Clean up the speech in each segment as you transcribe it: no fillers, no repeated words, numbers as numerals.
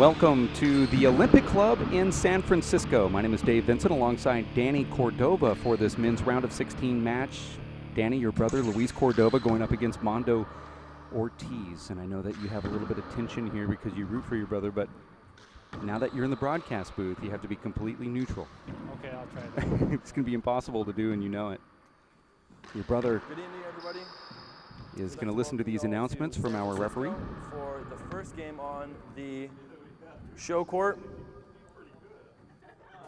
Welcome to the Olympic Club in San Francisco. My name is Dave Vincent alongside Danny Cordova for this men's round of 16 match. Danny, your brother Luis Cordova going up against Mondo Ortiz. And I know that you have a little bit of tension here because you root for your brother, but now that you're in the broadcast booth, you have to be completely neutral. Okay, I'll try that. It's going to be impossible to do, and you know it. Your brother Good evening, everybody. is going to listen to these announcements from our referee. For the first game on the show court,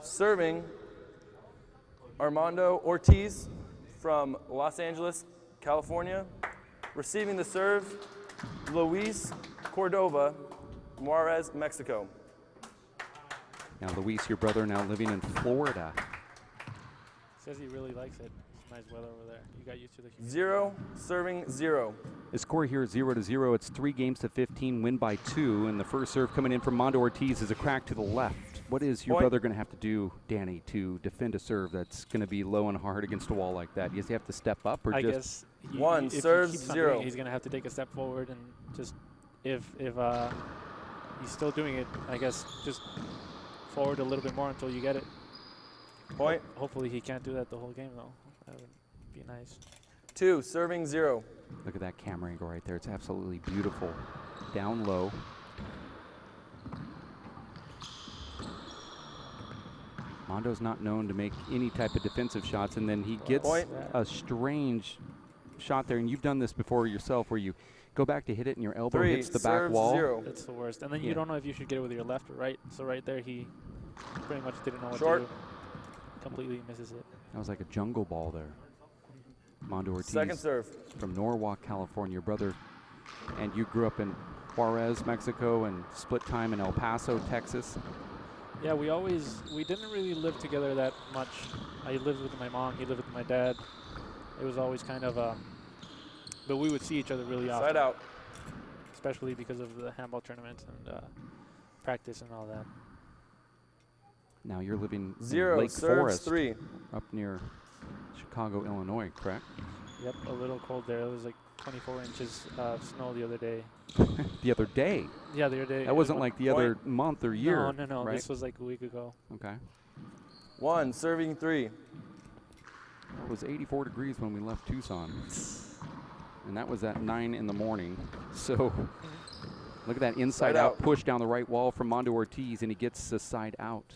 serving Armando Ortiz from Los Angeles, California. Receiving the serve, Luis Cordova, Juarez, Mexico. Now, Luis, your brother, now living in Florida. Says he really likes it. It's nice weather over there. You got used to the humidity. 0, serving 0. The score here is 0-0. It's 3 games to 15, win by 2. And the first serve coming in from Mondo Ortiz is a crack to the left. What is your brother going to have to do, Danny, to defend a serve that's going to be low and hard against a wall like that? Does he have to step up or I just? guess he, One, if serves he keeps on 0. doing it, he's going to have to take a step forward and just, if he's still doing it, I guess just forward a little bit more until you get it. Point. Hopefully he can't do that the whole game, though. That would be nice. 2, serving 0. Look at that camera angle right there. It's absolutely beautiful. Down low. Mondo's not known to make any type of defensive shots, and then he gets a strange shot there. And you've done this before yourself, where you go back to hit it and your elbow 3, hits the back wall. 0. That's the worst. And then you don't know if you should get it with your left or right. So right there, he pretty much didn't know what to do. Completely misses it. That was like a jungle ball there. Mondo Ortiz. Second serve. From Norwalk, California. Your brother, and you grew up in Juarez, Mexico, and split time in El Paso, Texas. Yeah, we didn't really live together that much. I lived with my mom, he lived with my dad. It was always kind of, but we would see each other really often. Side out. Especially because of the handball tournaments and practice and all that. Now you're living 0, in Lake serves Forest, 3. up near Chicago, Illinois, correct? Yep, a little cold there. It was like 24 inches of snow the other day. The other day? Yeah, the other day. That wasn't like the other month or year. No. Right? This was like a week ago. Okay. 1, serving 3. It was 84 degrees when we left Tucson. And that was at 9 in the morning. So look at that inside out push down the right wall from Mondo Ortiz, and he gets the side out.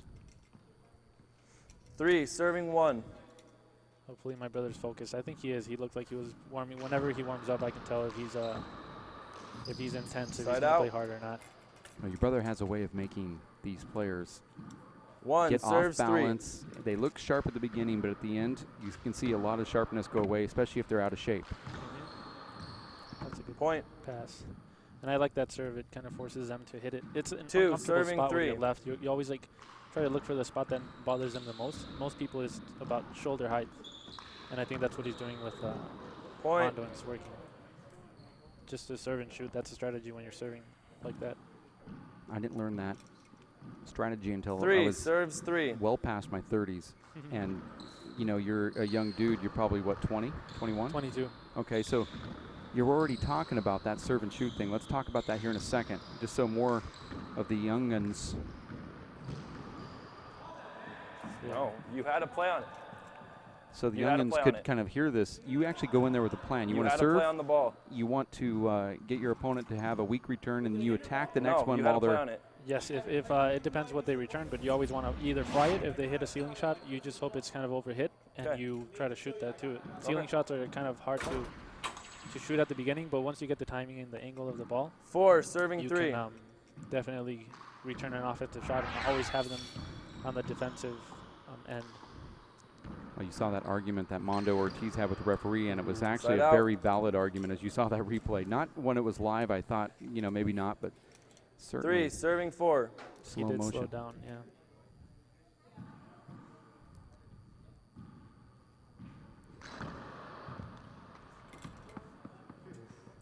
3, serving 1. Hopefully my brother's focused. I think he is. He looked like he was warming. Whenever he warms up, I can tell if he's intense, if he's going to play hard or not. Well, your brother has a way of making these players 1, get serves off balance. 3. They look sharp at the beginning, but at the end, you can see a lot of sharpness go away, especially if they're out of shape. That's a good Point. pass. And I like that serve. It kind of forces them to hit it. It's an 2, uncomfortable serving spot 3. with your left. You always like try to look for the spot that bothers them the most. Most people is about shoulder height. And I think that's what he's doing with Mondo, and it's working. Just to serve and shoot, that's a strategy when you're serving like that. I didn't learn that strategy until 3, I was serves 3. well past my 30s. And, you know, you're a young dude. You're probably, what, 20, 21? 22. Okay, so you're already talking about that serve and shoot thing. Let's talk about that here in a second, just so more of the young'uns. No, you had to play on it. So the young'uns could kind of hear this. You actually go in there with a plan. You want to serve. Play on the ball. You want to get your opponent to have a weak return, and then you attack the next one you while had to play they're. on it. Yes, if it depends what they return, but you always want to either fly it. If they hit a ceiling shot, you just hope it's kind of overhit, and you try to shoot that too. Ceiling shots are kind of hard to shoot at the beginning, but once you get the timing and the angle of the ball, 4, serving you 3. can definitely return an offensive shot and always have them on the defensive end. Well, you saw that argument that Mondo Ortiz had with the referee, and it was actually Side a out. very valid argument as you saw that replay. Not when it was live, I thought, you know, maybe not, but certainly. 3, serving 4. Slow He did motion. slow down, yeah.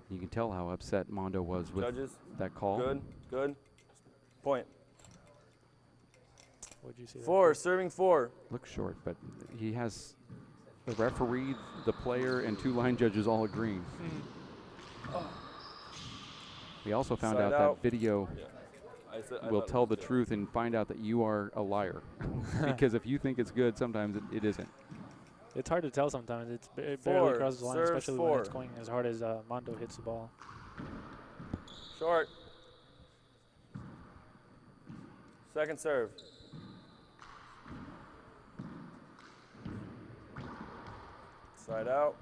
You can tell how upset Mondo was with Judges. that call. Good. Point. What'd you see? 4, serving 4. Looks short, but he has the referee, the player, and 2 line judges all agreeing. We also found Side out out. that video will tell the truth and find out that you are a liar. Because if you think it's good, sometimes it isn't. It's hard to tell sometimes. It barely crosses the line, especially when it's going as hard as Mondo hits the ball. Short. Second serve. Side out.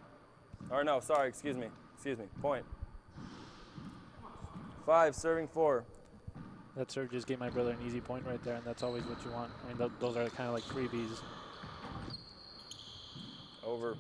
Or no, sorry, excuse me. Point. 5, serving 4. That serve just gave my brother an easy point right there, and that's always what you want. I mean, those are kind of like freebies. Over.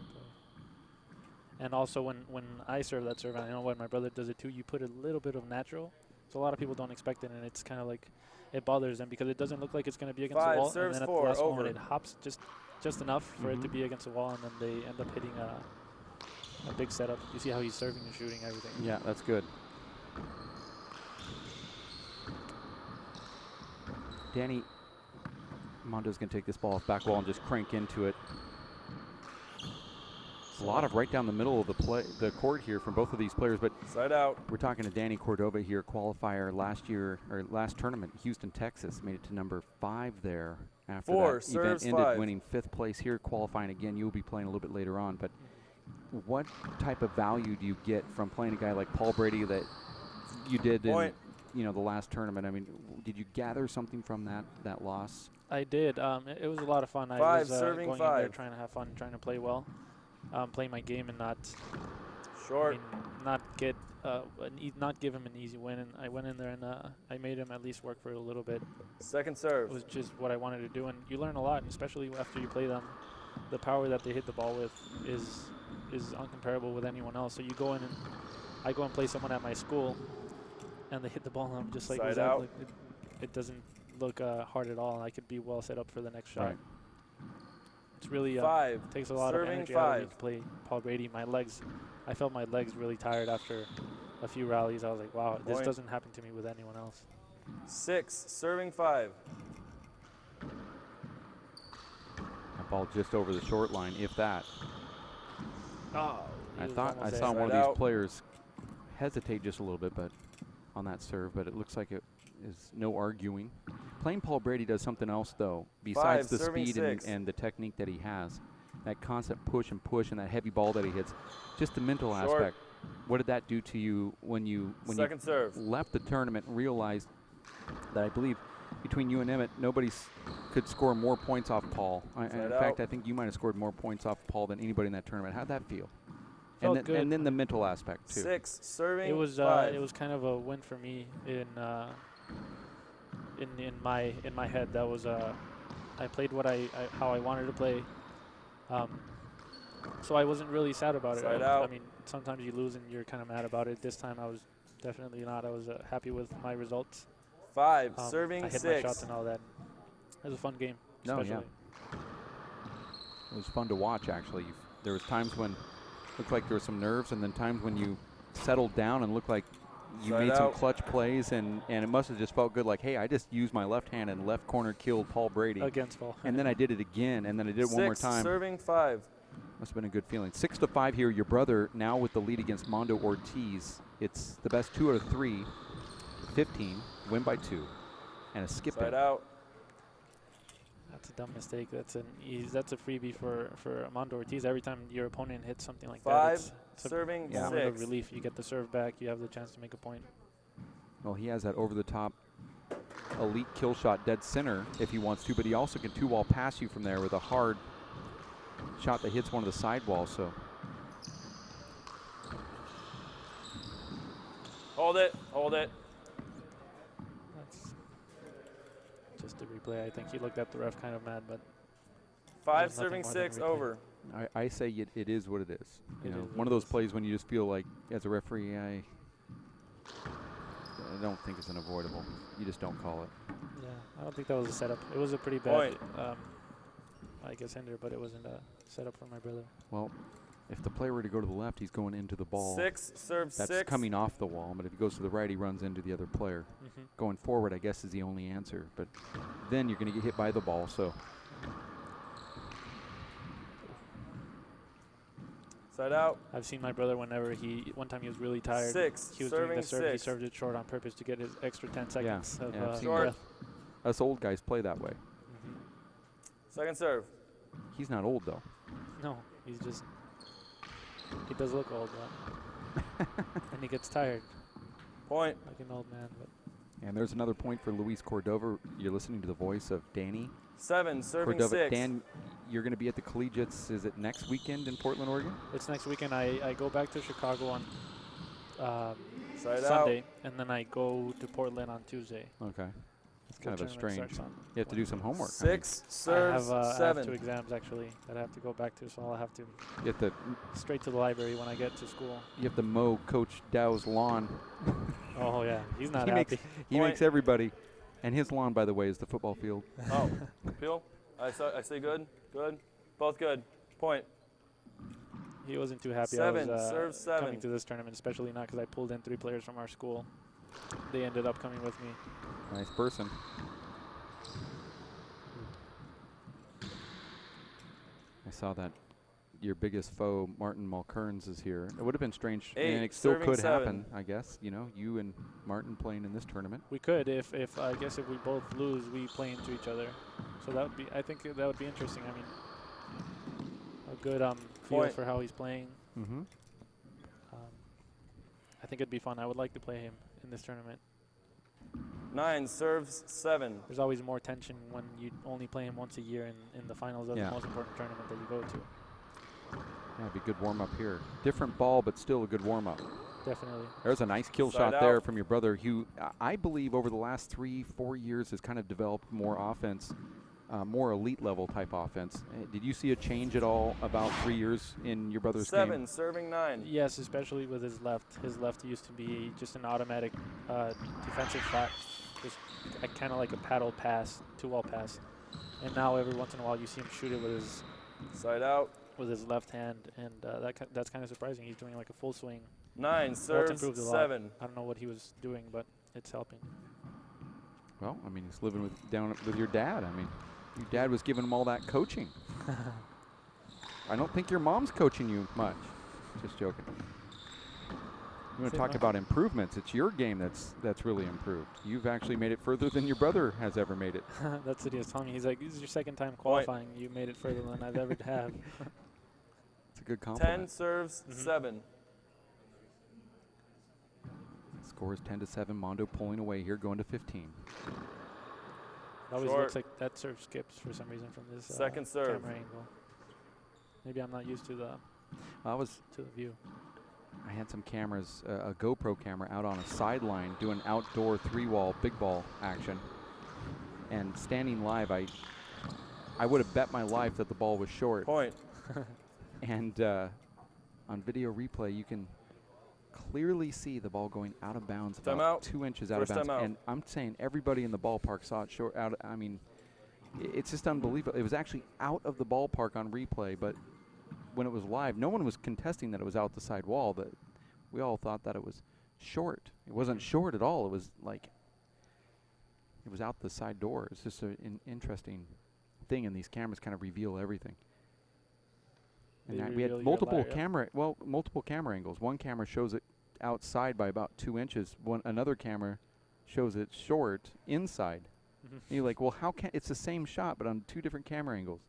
And also when I serve that serve, and I know when my brother does it too, you put a little bit of natural. So a lot of people don't expect it, and it's kind of like it bothers them because it doesn't look like it's going to be against the wall. And then at the last moment, it hops just enough for it to be against the wall, and then they end up hitting a big setup. You see how he's serving and shooting everything. Yeah, that's good. Danny, Mondo's going to take this ball off back wall and just crank into it. A lot of right down the middle of the court here from both of these players, but side out. We're talking to Danny Cordova here, qualifier last tournament, Houston, Texas, made it to number 5 there after that event ended, winning 5th place here, qualifying again. You'll be playing a little bit later on, but what type of value do you get from playing a guy like Paul Brady that you did in the last tournament? I mean, did you gather something from that loss? I did. It was a lot of fun. I was going in there trying to have fun, trying to play well. Play my game and not not give him an easy win. And I went in there and I made him at least work for it a little bit. Second serve. It was just what I wanted to do, and you learn a lot, and especially after you play them. The power that they hit the ball with is uncomparable with anyone else. So you go in and I go and play someone at my school, and they hit the ball, and I'm just like, it doesn't look hard at all. I could be well set up for the next shot. Right. It's really takes a lot of energy out of me to play Paul Brady. I felt my legs really tired after a few rallies. I was like, wow, this doesn't happen to me with anyone else. 6, serving 5. That ball just over the short line, if that. Oh, I saw one of these players hesitate just a little bit, but on that serve, but it looks like it is no arguing. Playing Paul Brady does something else, though, besides the speed and the technique that he has. That constant push and that heavy ball that he hits, just the mental aspect. What did that do to you when you left the tournament and realized that I believe between you and Emmett, nobody could score more points off Paul. In fact, I think you might have scored more points off Paul than anybody in that tournament. How'd that feel? And then the mental aspect, too. 6, serving 5. It was kind of a win for me in my head. That was I played how I wanted to play. So I wasn't really sad about it. I mean, sometimes you lose and you're kind of mad about it. This time I was definitely not. I was happy with my results. 5, serving 6. I hit my shots and all that. It was a fun game. No, yeah. It was fun to watch, actually. There was times when it looked like there were some nerves, and then times when you settled down and looked like you made some clutch plays, and it must have just felt good, like, hey, I just used my left hand and left corner killed Paul Brady. Against Paul. And then I did it again, and then I did it one more time. 6, serving 5. Must have been a good feeling. 6-5 here. Your brother now with the lead against Mondo Ortiz. It's the best 2 out of 3. 15, win by 2, and a skip Side out. That's a dumb mistake. That's a freebie for Mondo Ortiz. Every time your opponent hits something like 5, that, it's serving 6. A relief. You get the serve back. You have the chance to make a point. Well, he has that over-the-top elite kill shot dead center if he wants to, but he also can 2-wall pass you from there with a hard shot that hits one of the side walls. So hold it. Just a replay. I think he looked at the ref kind of mad, but 5, serving 6, over. I say it is what it is. You know, one of those plays when you just feel like, as a referee, I don't think it's unavoidable. You just don't call it. Yeah, I don't think that was a setup. It was a pretty bad, I guess, hinder, but it wasn't a setup for my brother. Well, if the player were to go to the left, he's going into the ball. 6, serve 6. That's coming off the wall, but if he goes to the right, he runs into the other player. Going forward, I guess, is the only answer. But then you're going to get hit by the ball, so. Side out. I've seen my brother whenever one time he was really tired. 6. He was doing Serving the serve. He 6. served it short on purpose to get his extra 10 seconds of I've seen breath. us old guys play that way. Second serve. He's not old though. No, he does look old, but and he gets tired. Point. Like an old man. But And there's another point for Luis Cordova. You're listening to the voice of Danny 7. Serving Cordova. 6. Dan, you're going to be at the Collegiates. Is it next weekend in Portland, Oregon? it's next weekend. I go back to Chicago on Side Sunday, out. and then I go to Portland on Tuesday. Okay. It's The kind of a tournament strange. starts on You have to do some homework. 6. I Serves have 7. 2 exams actually that I have to go back to, so I'll have to You have to straight to the library when I get to school. mow Coach Dow's lawn. Oh yeah, he's not he happy. He makes everybody. And his lawn, by the way, is the football field. Oh, Peel. I say good. Good. Both good. Point. He wasn't too happy. 7. I was Serve 7. coming to this tournament, especially not because I pulled in 3 players from our school. They ended up coming with me. Nice person. I saw that your biggest foe, Martin Mulkerns, is here. It would have been strange, 8. and it still Serving could 7. happen, I guess. You know, you and Martin playing in this tournament. We could if I guess if we both lose, we play into each other. So that would be, I think that would be interesting. I mean, a good feel Point. for how he's playing. Mm-hmm. I think it'd be fun. I would like to play him in this tournament. 9. Serves 7. There's always more tension when you only play him once a year in the finals of Yeah. the most important tournament that you go to. Yeah, it'd be a good warm-up here. Different ball, but still a good warm-up. Definitely. There's a nice kill Side shot there out. from your brother, who I believe over the last 3-4 years has kind of developed more offense, more elite level type offense. Did you see a change at all about 3 years in your brother's 7. game? Serving 9. Yes, especially with his left. His left used to be just an automatic defensive shot, just kind of like a paddle pass, 2-wall pass. And now every once in a while you see him shoot it Side out. with his left hand, and that's kind of surprising. He's doing like a full swing. 9. That's Serves improved a lot. 7. I don't know what he was doing, but it's helping. Well, I mean, he's living down with your dad. I mean, your dad was giving him all that coaching. I don't think your mom's coaching you much. Just joking. You want to talk about improvements? It's your game that's really improved. You've actually made it further than your brother has ever made it. That's what he was telling me. He's like, this is your second time qualifying. You made it further than I've ever have. It's a good 10. compliment. Serves 7. Score is 10-7. Mondo pulling away here, going to 15. It always Short. looks like that serve skips for some reason from this Second serve. camera angle. Maybe I'm not used to the view. I had some cameras, a GoPro camera out on a sideline doing outdoor 3-wall big ball action. And standing live, I would have bet my life that the ball was short. Point. And on video replay, you can clearly see the ball going out of bounds, about Timeout. 2 inches out First of bounds. timeout. And I'm saying everybody in the ballpark saw it short. I mean, it's just unbelievable. It was actually out of the ballpark on replay, but when it was live, no one was contesting that it was out the side wall. That we all thought that it was short. It wasn't short at all. It was like it was out the side door. It's just an interesting thing, and these cameras kind of reveal everything. And They we had reveal your multiple liar, yeah. multiple camera angles. One camera shows it outside by about 2 inches. Another camera shows it short inside. And you're like, well, how can it's the same shot but on 2 different camera angles?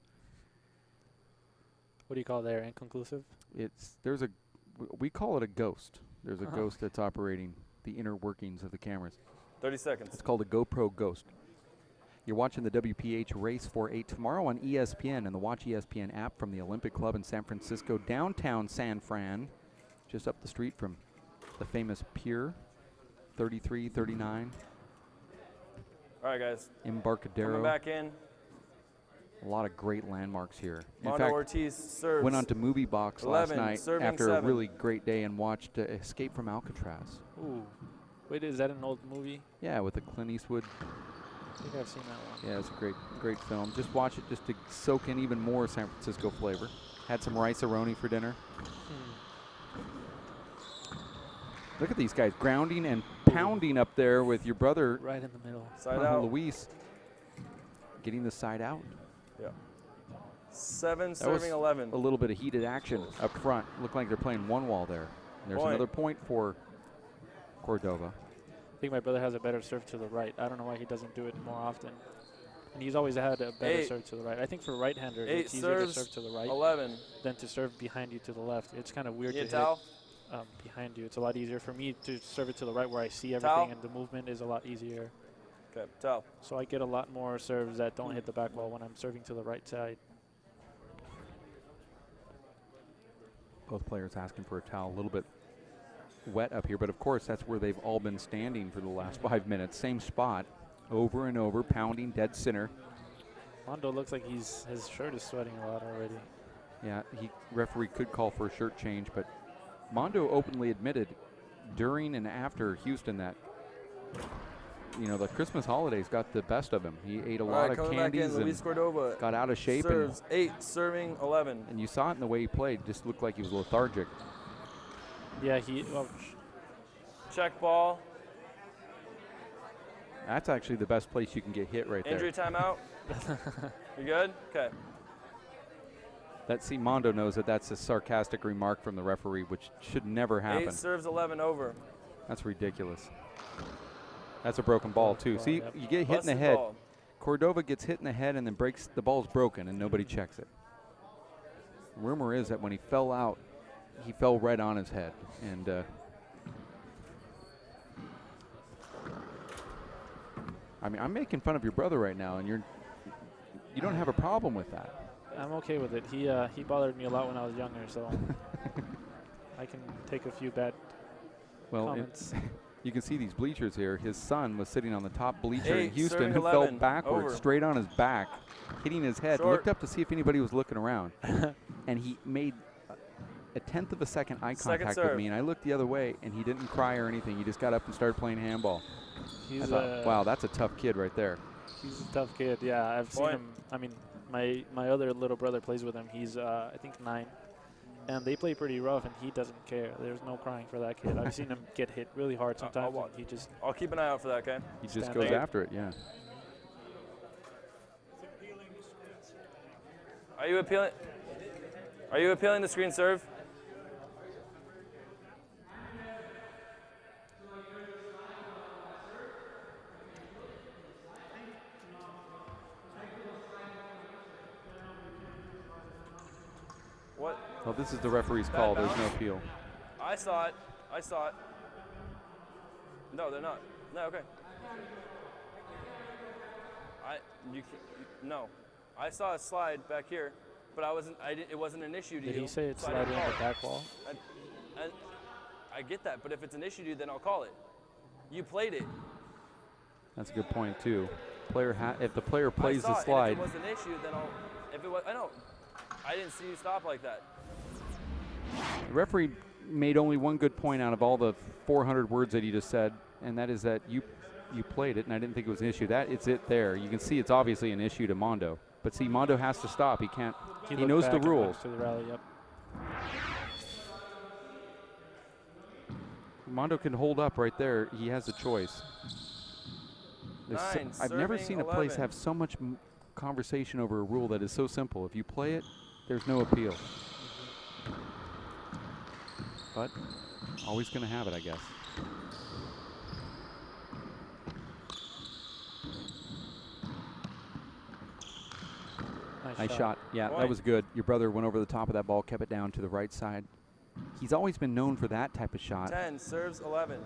What do you call it there? Inconclusive? We call it a ghost. There's a Uh-huh. ghost that's operating the inner workings of the cameras. 30 seconds. It's called a GoPro Ghost. You're watching the WPH Race 4-8 tomorrow on ESPN and the Watch ESPN app from the Olympic Club in San Francisco, downtown San Fran, just up the street from the famous Pier 33, 39. All right, guys. Embarcadero. Coming back in. A lot of great landmarks here. In Mondo fact, Ortiz serves. went on to Movie Box 11, last night serving after 7. a really great day and watched Escape from Alcatraz. Ooh. Wait, is that an old movie? Yeah, with the Clint Eastwood. I think I've seen that one. Yeah, it's a great film. Just watch it just to soak in even more San Francisco flavor. Had some rice-a-roni for dinner. Look at these guys grounding and pounding up there with your brother, Right in the middle. Side out. Luis, getting the side out. Yeah. 7 serving 11. A little bit of heated action up front. Looked like they're playing one wall there. And there's another point for Cordova. I think my brother has a better serve to the right. I don't know why he doesn't do it more often. And he's always had a better serve to the right. I think for right-hander, it's easier to serve to the right 11 than to serve behind you to the left. It's kind of weird to hit behind you. It's a lot easier for me to serve it to the right where I see everything and the movement is a lot easier. Okay, towel. So I get a lot more serves that don't hit the back wall when I'm serving to the right side. Both players asking for a towel, a little bit wet up here, but of course that's where they've all been standing for the last 5 minutes. Same spot, over and over, pounding dead center. Mondo looks like his shirt is sweating a lot already. Yeah, referee could call for a shirt change, but Mondo openly admitted during and after Houston that, you know, the Christmas holidays got the best of him. He ate a lot of candies and Cordova got out of shape. Serves 8, serving 11. And you saw it in the way he played. Just looked like he was lethargic. Yeah, check ball. That's actually the best place you can get hit right Injury there. timeout. You good? Okay. Mondo knows that that's a sarcastic remark from the referee, which should never happen. 8 serves 11 over. That's ridiculous. That's a broken ball, too. See, you get hit in the head. Ball. Cordova gets hit in the head and then breaks. The ball's broken and nobody checks it. Rumor is that when he fell out, he fell right on his head. And I mean, I'm making fun of your brother right now, and you don't have a problem with that. I'm okay with it. He bothered me a lot when I was younger, so I can take a few bad comments. You can see these bleachers here. His son was sitting on the top bleacher in 8, Houston who 11, fell backwards, over. straight on his back, hitting his head. Short. Looked up to see if anybody was looking around. And he made a tenth of a second eye contact with me, and I looked the other way, and he didn't cry or anything. He just got up and started playing handball. I thought, wow, that's a tough kid right there. He's a tough kid, yeah. I've seen him. I mean, my other little brother plays with him. He's, I think, 9. And they play pretty rough, and he doesn't care. There's no crying for that kid. I've seen him get hit really hard sometimes. I'll keep an eye out for that, okay? He just goes after it, yeah. Are you appealing the screen serve? What? Well, this is the referee's call. There's no appeal. I saw it. No, they're not. No, okay. No. I saw a slide back here, but it wasn't an issue to you. Did he say it's sliding on the back wall? I get that, but if it's an issue to you, then I'll call it. You played it. That's a good point, too. If the player plays the slide. If it was an issue, then I know. I didn't see you stop like that. The referee made only one good point out of all the 400 words that he just said, and that is that you played it, and I didn't think it was an issue. It's it there. You can see it's obviously an issue to Mondo. But see, Mondo has to stop. He can't. He knows the rules. To the rally, yep. Mondo can hold up right there. He has a choice. I've never seen a place have so much conversation over a rule that is so simple. If you play it, there's no appeal. But always going to have it, I guess. Nice shot. Yeah, that was good. Your brother went over the top of that ball, kept it down to the right side. He's always been known for that type of shot. 10, serves 11.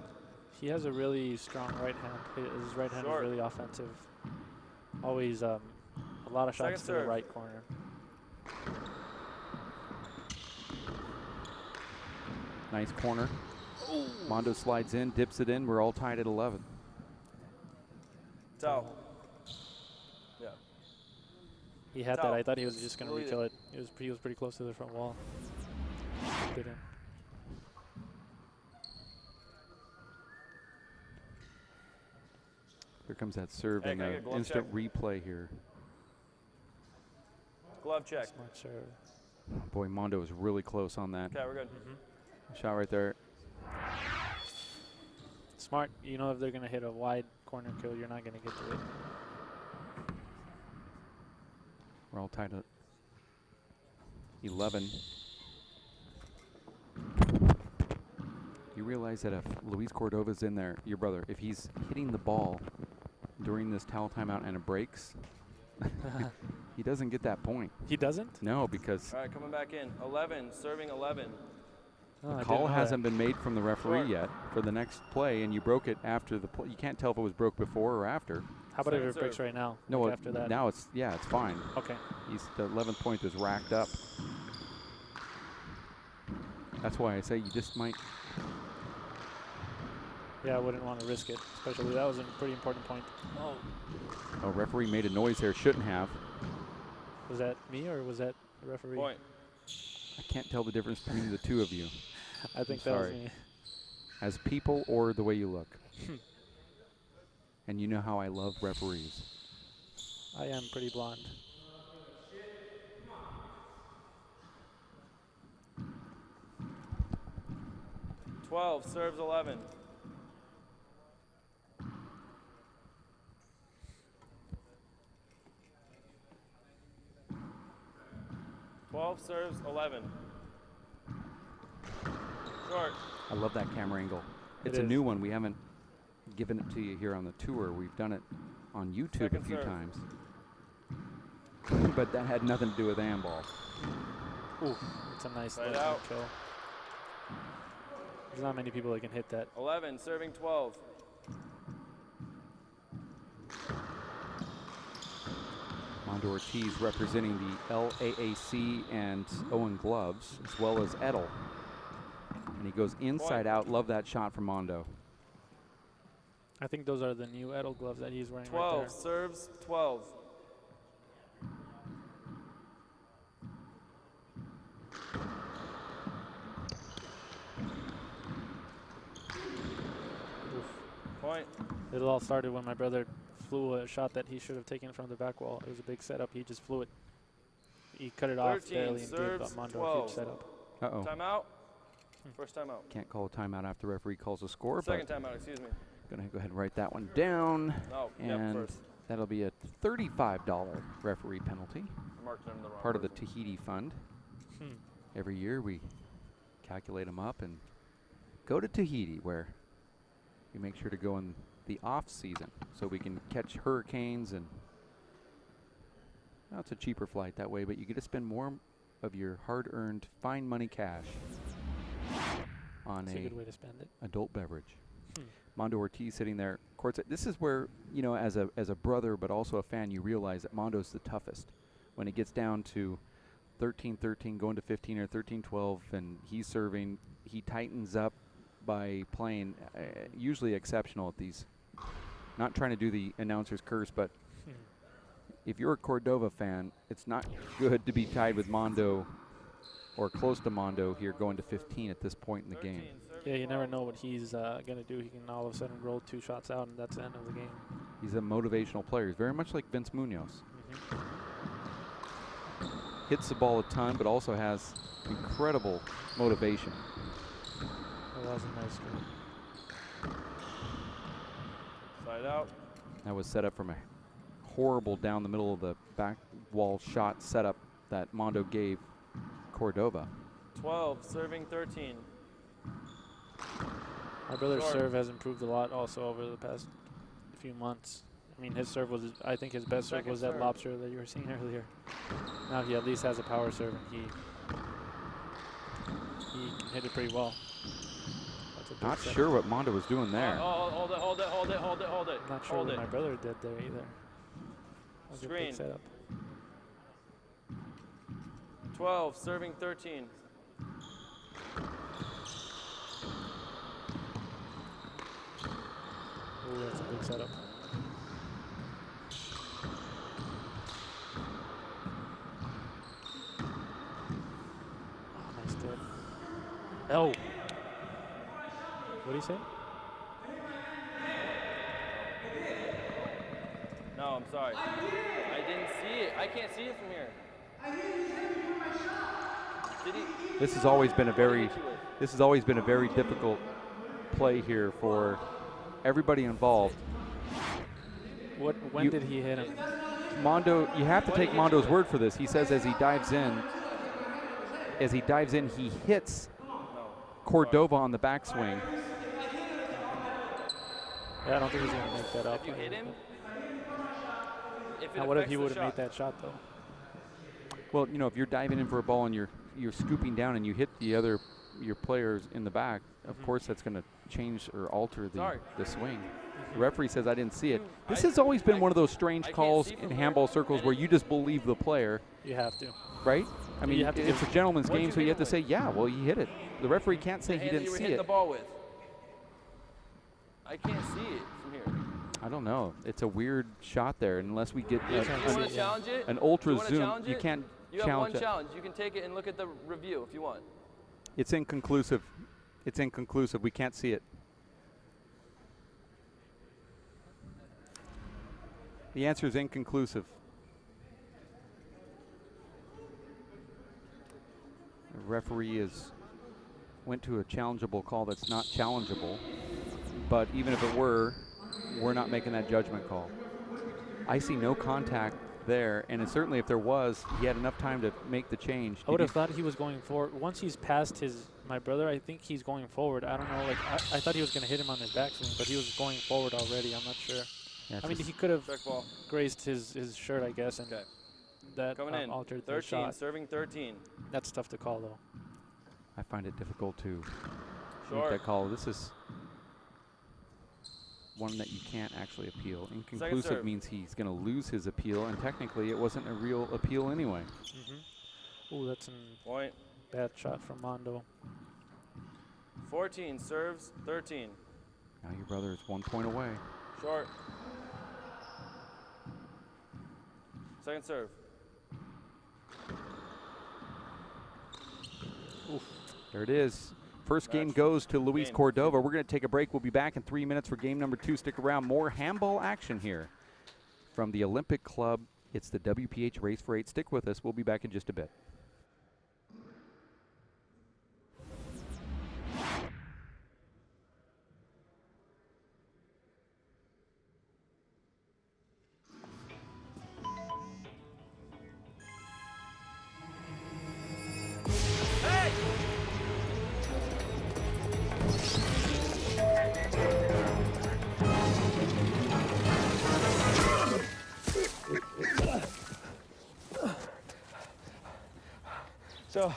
He has a really strong right hand. His right hand is really offensive. Always a lot of shots to the right corner. Nice corner. Ooh. Mondo slides in, dips it in. We're all tied at 11. Towel. Yeah. He had that. I thought he was just going to rekill it. He was pretty close to the front wall. Didn't. Here comes that serve and an instant replay here. Glove check. Smart serve. Oh boy, Mondo is really close on that. Okay, we're good. Shot right there. Smart. You know if they're going to hit a wide corner kill, you're not going to get to it. We're all tied at 11. You realize that if Luis Cordova's in there, your brother, if he's hitting the ball during this towel timeout and it breaks, he doesn't get that point. He doesn't? No, because All right, coming back in. 11, serving 11. Oh, I the call didn't know hasn't that. been made from the referee Short. yet for the next play, and you broke it after the play. You can't tell if it was broke before or after. How about if Second it breaks serve. right now? No, like after that. now it's fine. Okay. The 11th point is racked up. That's why I say you just might. Yeah, I wouldn't want to risk it, especially that was a pretty important point. Oh, Oh, referee made a noise there. Shouldn't have. was that me or was that the referee? Point. I can't tell the difference between the two of you I think I'm that was sorry. me. as people or the way you look. And you know how I love referees. I am pretty blonde. Twelve, serves 11. Serves 11. Short. I love that camera angle. It It's a is. new one. We haven't given it to you here on the tour. We've done it on YouTube Second a few serve. times. But that had nothing to do with handball. Ooh, it's a nice Side little out. kill. There's not many people that can hit that. 11, serving 12. Mondo Ortiz representing the LAAC and Owen Gloves, as well as Edel. And he goes inside out. Love that shot from Mondo. I think those are the new Edel gloves that he's wearing 12, right serves 12. there. Oof. Point. It all started when my brother flew a shot that he should have taken from the back wall. It was a big setup. He just flew it. He cut it off 13, barely and gave serves Mondo a 12. huge setup. Uh-oh. Timeout. First timeout. Can't call a timeout after the referee calls a score, Second but timeout, excuse me. going to go ahead and write that one down. No, yep, And first. that'll be a $35 referee penalty, I marked it in the wrong part of the version. Tahiti Fund. Hmm. Every year we calculate them up and go to Tahiti, where we make sure to go in the off season so we can catch hurricanes. And well, it's a cheaper flight that way, but you get to spend more of your hard-earned fine money cash on It's a a good way to spend it. adult beverage. Hmm. Mondo Ortiz sitting there courtside. This is where, you know, as a brother but also a fan, you realize that Mondo's the toughest. When it gets down to 13-13, going to 15 or 13-12, and he's serving, he tightens up by playing usually exceptional at these. Not trying to do the announcer's curse, but Hmm. if you're a Cordova fan, it's not good to be tied with Mondo or close to Mondo here going to 15 at this point in the game. 13, serving Yeah, you 12. never know what he's going to do. He can all of a sudden roll 2 shots out, and that's the end of the game. He's a motivational player. He's very much like Vince Munoz. Mm-hmm. Hits the ball a ton, but also has incredible motivation. Well, that was a nice game. Side out. That was set up from a horrible down the middle of the back wall shot setup that Mondo gave Cordova. 12, serving 13. My brother's Short. serve has improved a lot also over the past few months. I mean, his serve was, I think his best serve Second was that serve. lobster that you were seeing earlier. Now he at least has a power serve, and he can hit it pretty well. That's a big Not setup. sure what Mondo was doing there. Oh, hold it, hold it, hold it, hold it, hold it. I'm not sure hold what it. my brother did there either. That was a Screen. big setup. 12, serving 13. Ooh, that's a big setup. Oh, nice tip. Oh! What do you say? No, I'm sorry. I didn't see it. I can't see it from here. Did he? This has always been a What did he very hit you with? this has always been a very difficult play here for everybody involved. When You- did he hit him? Mondo, you have to What did take he hit Mondo's you with? word for this. He says as he dives in, as he dives in, he hits Cordova on the backswing. Yeah, I don't think he's going to make that up. If you hit him, Now, what if he would have made that shot, though? Well, you know, if you're diving in for a ball and you're scooping down and you hit your players in the back, of course that's going to change or alter the swing. The referee says I didn't see it. This has always been one of those strange calls in handball circles where you just believe the player. You have to. Right? I mean, it's a gentleman's game, so you have to say, with? yeah, well, he hit it. The referee can't say he didn't you were see hitting it. the ball with. I can't see it from here. I don't know. It's a weird shot there. Unless we get You want to challenge it? an ultra you zoom, challenge you it? can't You have challenge one it. challenge. You can take it and look at the review if you want. It's inconclusive. It's inconclusive. We can't see it. The answer is inconclusive. The referee went to a challengeable call that's not challengeable. But even if it were, we're not making that judgment call. I see no contact there, and certainly if there was, he had enough time to make the change. I would have thought he was going forward. Once he's past my brother, I think he's going forward. I don't know. Like I thought he was going to hit him on his backswing, but he was going forward already. I'm not sure. Yeah, I mean, he could have grazed his shirt, I guess, and that Coming in. altered 13, the shot. serving 13. That's tough to call, though. I find it difficult to make that call. This is one that you can't actually appeal. Inconclusive means he's going to lose his appeal, and technically it wasn't a real appeal anyway. Ooh, that's a Point. bad shot from Mondo. 14, serves 13. Now your brother is 1 point away. Short. Second serve. Oof. There it is. First game goes to Luis Cordova. We're going to take a break. We'll be back in 3 minutes for game number 2. Stick around. More handball action here from the Olympic Club. It's the WPH Race for 8. Stick with us. We'll be back in just a bit. So,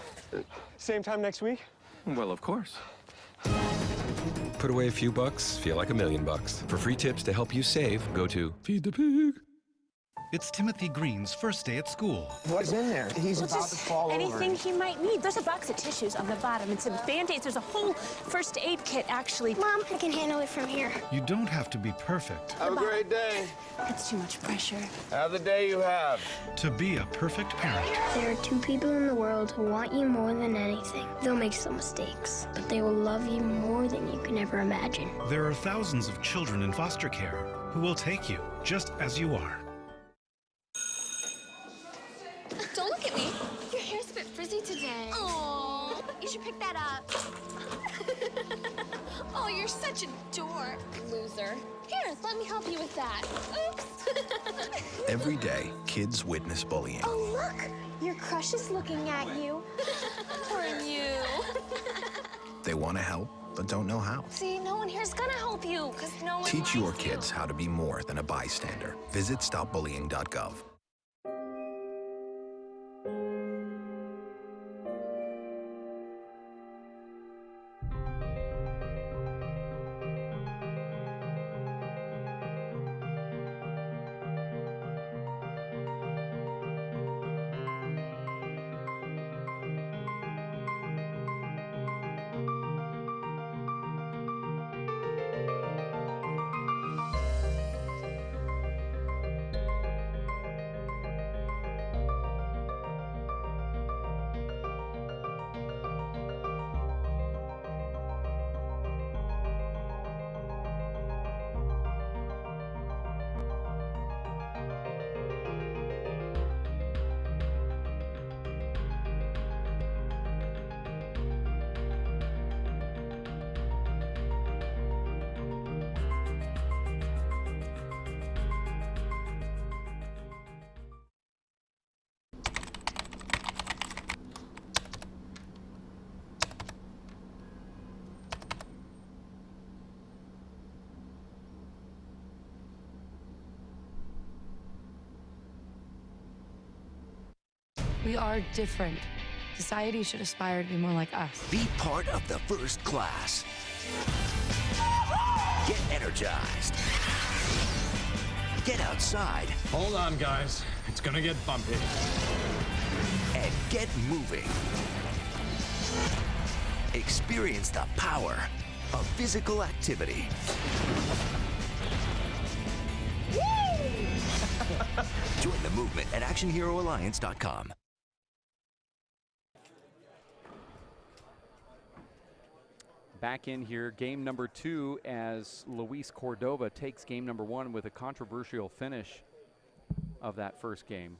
same time next week? Well, of course. Put away a few bucks, feel like $1 million. For free tips to help you save, go to Feed the Pig. It's Timothy Green's first day at school. What's in there? He's about to fall over. Anything he might need. There's a box of tissues on the bottom and some Band-Aids. There's a whole first aid kit, actually. Mom, I can handle it from here. You don't have to be perfect Have a great day. That's too much pressure. Have the day you have. to be a perfect parent. There are 2 people in the world who want you more than anything. They'll make some mistakes, but they will love you more than you can ever imagine. There are thousands of children in foster care who will take you just as you are. Don't look at me. Your hair's a bit frizzy today. Oh, you should pick that up. Oh, you're such a dork. Loser. Here, let me help you with that. Oops. Every day, kids witness bullying. Oh, look. Your crush is looking at you. Poor you. They want to help, but don't know how. See, no one here's gonna help you, because no one Teach your likes you. kids how to be more than a bystander. Visit stopbullying.gov. We are different. Society should aspire to be more like us. Be part of the first class. Get energized. Get outside. Hold on, guys. It's gonna get bumpy. And get moving. Experience the power of physical activity. Join the movement at actionheroalliance.com. Back in here, game number 2 as Luis Cordova takes game number 1 with a controversial finish of that first game.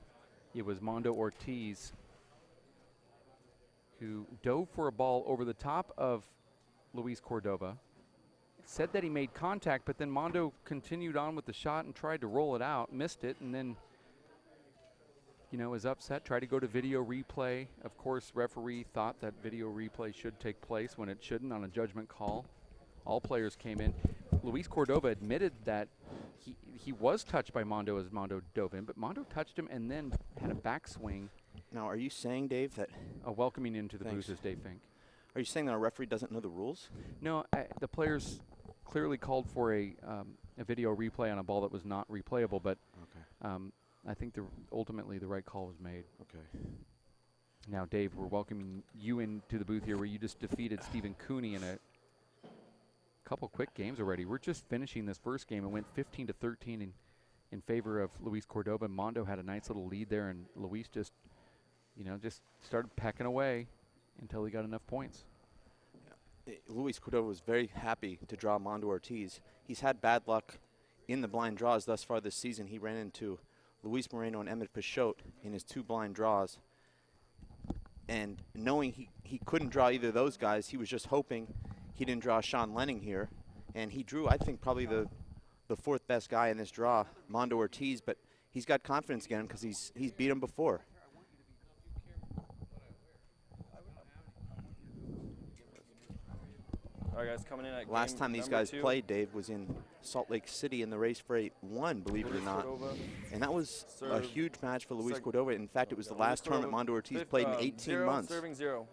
It was Mondo Ortiz who dove for a ball over the top of Luis Cordova. Said that he made contact, but then Mondo continued on with the shot and tried to roll it out, missed it, and then, you know, was upset, tried to go to video replay. Of course, referee thought that video replay should take place when it shouldn't on a judgment call. All players came in. Luis Cordova admitted that he was touched by Mondo as Mondo dove in, but Mondo touched him and then had a backswing. Now, are you saying, Dave, that... welcoming into the booth is Dave Fink. Are you saying that a referee doesn't know the rules? No, the players clearly called for a video replay on a ball that was not replayable, but I think ultimately the right call was made. Okay. Now, Dave, we're welcoming you into the booth here where you just defeated Stephen Cooney in a couple quick games already. We're just finishing this first game and went 15-13 in favor of Luis Cordova. Mondo had a nice little lead there, and Luis just, you know, just started pecking away until he got enough points. Luis Cordova was very happy to draw Mondo Ortiz. He's had bad luck in the blind draws thus far this season. He ran into Luis Moreno and Emmett Peixoto in his 2 blind draws. And knowing he couldn't draw either of those guys, he was just hoping he didn't draw Sean Lenning here. And he drew, I think, probably the 4th best guy in this draw, Mondo Ortiz, but he's got confidence again because he's beat him before. All right, guys, coming in at Last time these guys played, Dave, was in Salt Lake City in the race for 8-1, believe it or not. And that was a huge match for Luis Cordova. In fact, it was the last tournament Mondo Ortiz played in 18 months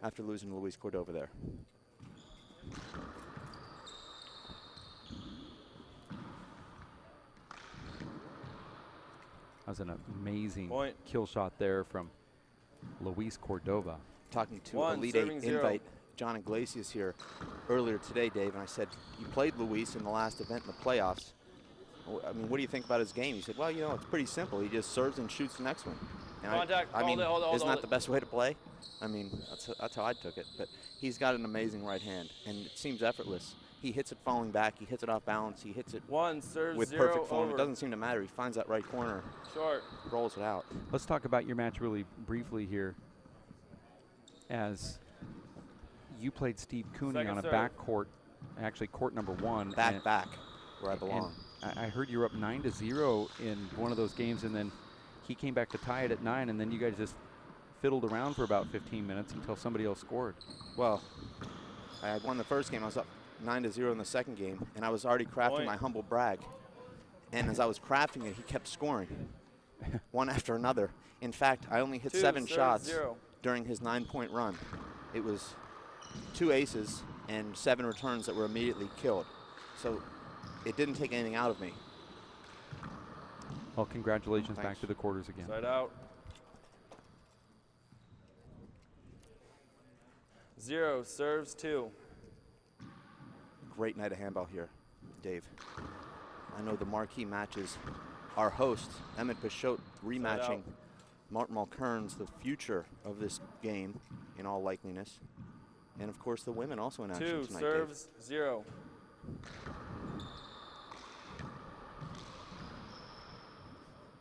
after losing to Luis Cordova there. That was an amazing kill shot there from Luis Cordova. Talking to Elite 8 invite John Iglesias here earlier today, Dave, and I said, you played Luis in the last event in the playoffs. I mean, what do you think about his game? He said, well, you know, it's pretty simple. He just serves and shoots the next one. And I mean, isn't that the best way to play? I mean, that's how I took it. But he's got an amazing right hand, and it seems effortless. He hits it falling back. He hits it off balance. He hits it with perfect form. It doesn't seem to matter. He finds that right corner, rolls it out. Let's talk about your match really briefly here, as you played Steve Cooney on a back court, actually court number 1. Back, where I belong. I heard you were up 9-0 in one of those games, and then he came back to tie it at 9, and then you guys just fiddled around for about 15 minutes until somebody else scored. Well, I had won the first game. I was up 9-0 in the second game, and I was already crafting my humble brag. And as I was crafting it, he kept scoring, one after another. In fact, I only hit 7 shots during his 9-point run. It was 2 aces and 7 returns that were immediately killed. So it didn't take anything out of me. Well, congratulations. Back to the quarters again. Side out. 0 serves 2. Great night of handball here, Dave. I know the marquee matches. Our host, Emmett Peixoto, rematching Martin Mulkern's, the future of this game in all likeliness. And of course, the women also in action tonight. 2 serves 0.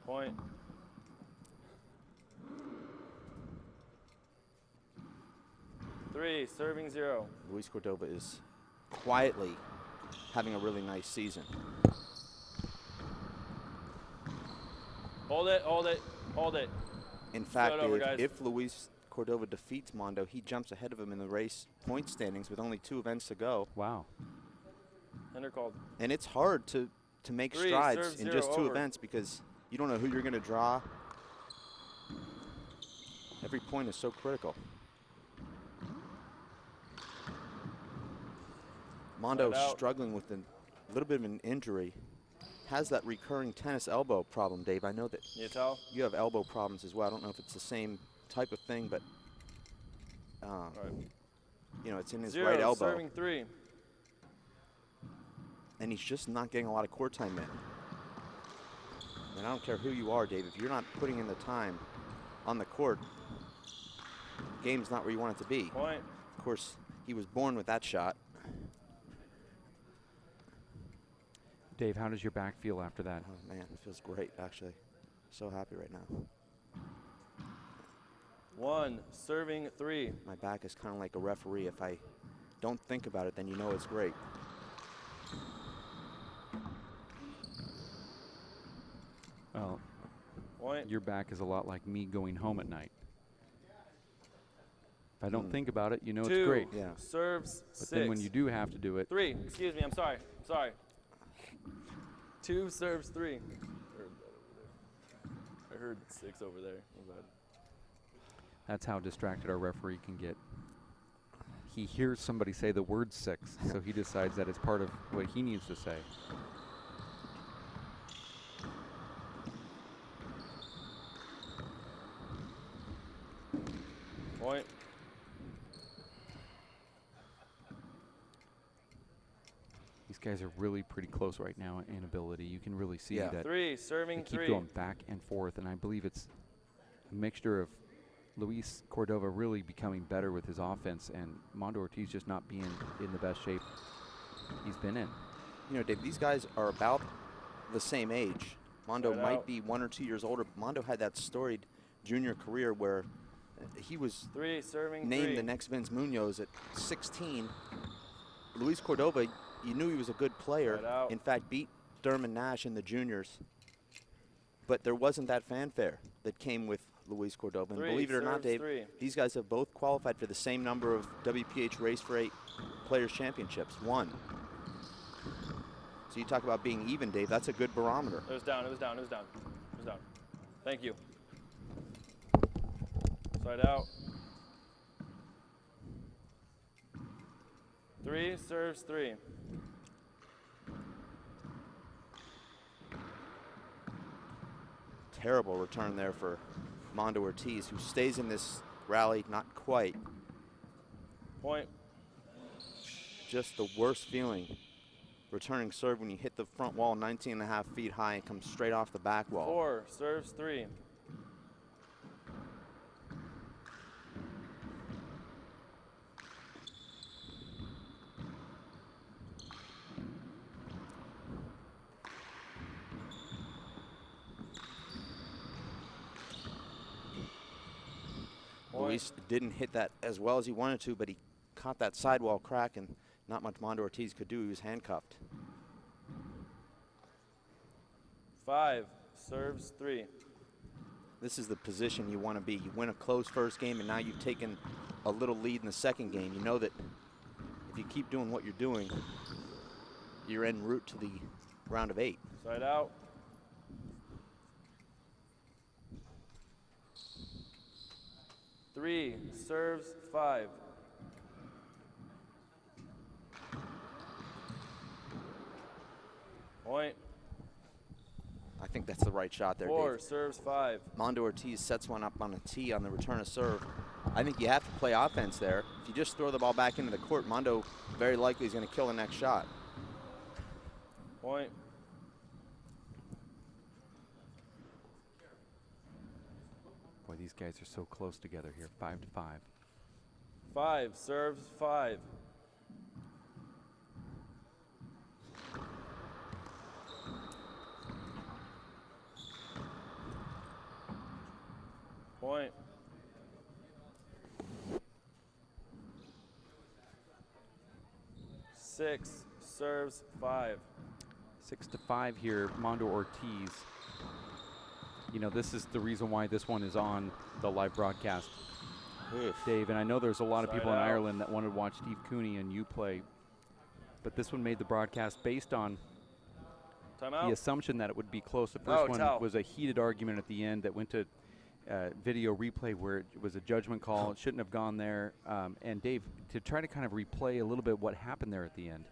Point. Three, serving 0. Luis Cordova is quietly having a really nice season. Hold it, hold it, hold it. In fact, if Luis Cordova defeats Mondo, he jumps ahead of him in the race point standings with only 2 events to go. Wow. Ender called. And it's hard to make strides in just 2 events because you don't know who you're going to draw. Every point is so critical. Mondo struggling with a little bit of an injury. Has that recurring tennis elbow problem, Dave. I know that you have elbow problems as well. I don't know if it's the same type of thing, but you know, it's in his right elbow. Serving 3. And he's just not getting a lot of court time in. And I don't care who you are, Dave, if you're not putting in the time on the court, the game's not where you want it to be. Point. Of course, he was born with that shot. Dave, how does your back feel after that? Oh man, it feels great, actually. So happy right now. 1, serving 3. My back is kind of like a referee. If I don't think about it, then you know it's great. Well, Point. your back is a lot like me going home at night. If I don't think about it, you know 2, it's great. Yeah. Serves But 6. then when you do have to do it, 3. Excuse me. I'm sorry. Sorry. 2 serves 3. I heard 6 over there. My bad. that's how distracted our referee can get. He hears somebody say the word 6, so he decides that it's part of what he needs to say. Point. These guys are really pretty close right now in ability. You can really see that 3, serving they keep 3. going back and forth, and I believe it's a mixture of Luis Cordova really becoming better with his offense and Mondo Ortiz just not being in the best shape he's been in. You know, Dave, these guys are about the same age. Mondo Right might out. be 1 or 2 years older. Mondo had that storied junior career where he was 3, serving named 3. the next Vince Munoz at 16. Luis Cordova, you knew he was a good player. Right out. In fact, beat Derman Nash in the juniors. But there wasn't that fanfare that came with Luis Cordova. And 3, believe it or not, serves Dave, 3. these guys have both qualified for the same number of WPH Race for 8 Players Championships, 1. So you talk about being even, Dave, that's a good barometer. It was down. It was down. It was down. It was down. Thank you. Side out. 3, serves 3. Terrible return there for Mondo Ortiz, who stays in this rally, not quite. Point. Just the worst feeling. Returning serve when you hit the front wall 19.5 feet high and come straight off the back wall. 4, serves 3. Luis didn't hit that as well as he wanted to, but he caught that sidewall crack, and not much Mondo Ortiz could do. He was handcuffed. 5, serves 3. This is the position you want to be. You win a close first game, and now you've taken a little lead in the second game. You know that if you keep doing what you're doing, you're en route to the round of 8. Side out. 3, serves 5. Point. I think that's the right shot there, 4, Dave. serves 5. Mondo Ortiz sets one up on a tee on the return of serve. I think you have to play offense there. If you just throw the ball back into the court, Mondo very likely is going to kill the next shot. Point. Boy, these guys are so close together here, 5 to 5. 5, serves 5. Point. 6, serves 5. 6 to 5 here, Mondo Ortiz. You know, this is the reason why this one is on the live broadcast, Dave. And I know there's a lot of people in Ireland that wanted to watch Steve Cooney and you play, but this one made the broadcast based on the assumption that it would be close. The first one was a heated argument at the end that went to video replay where it was a judgment call. It shouldn't have gone there. And Dave, to try to kind of replay a little bit what happened there at the end.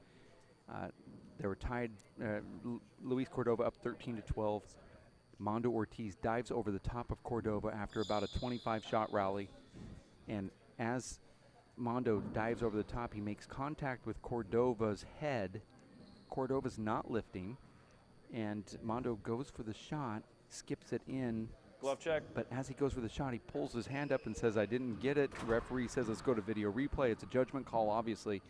They were tied. Luis Cordova up 13-12. Mondo Ortiz dives over the top of Cordova after about a 25-shot rally. And as Mondo dives over the top, he makes contact with Cordova's head. Cordova's not lifting. And Mondo goes for the shot, skips it in. Glove check. But as he goes for the shot, he pulls his hand up and says, I didn't get it. The referee says, let's go to video replay. It's a judgment call, obviously.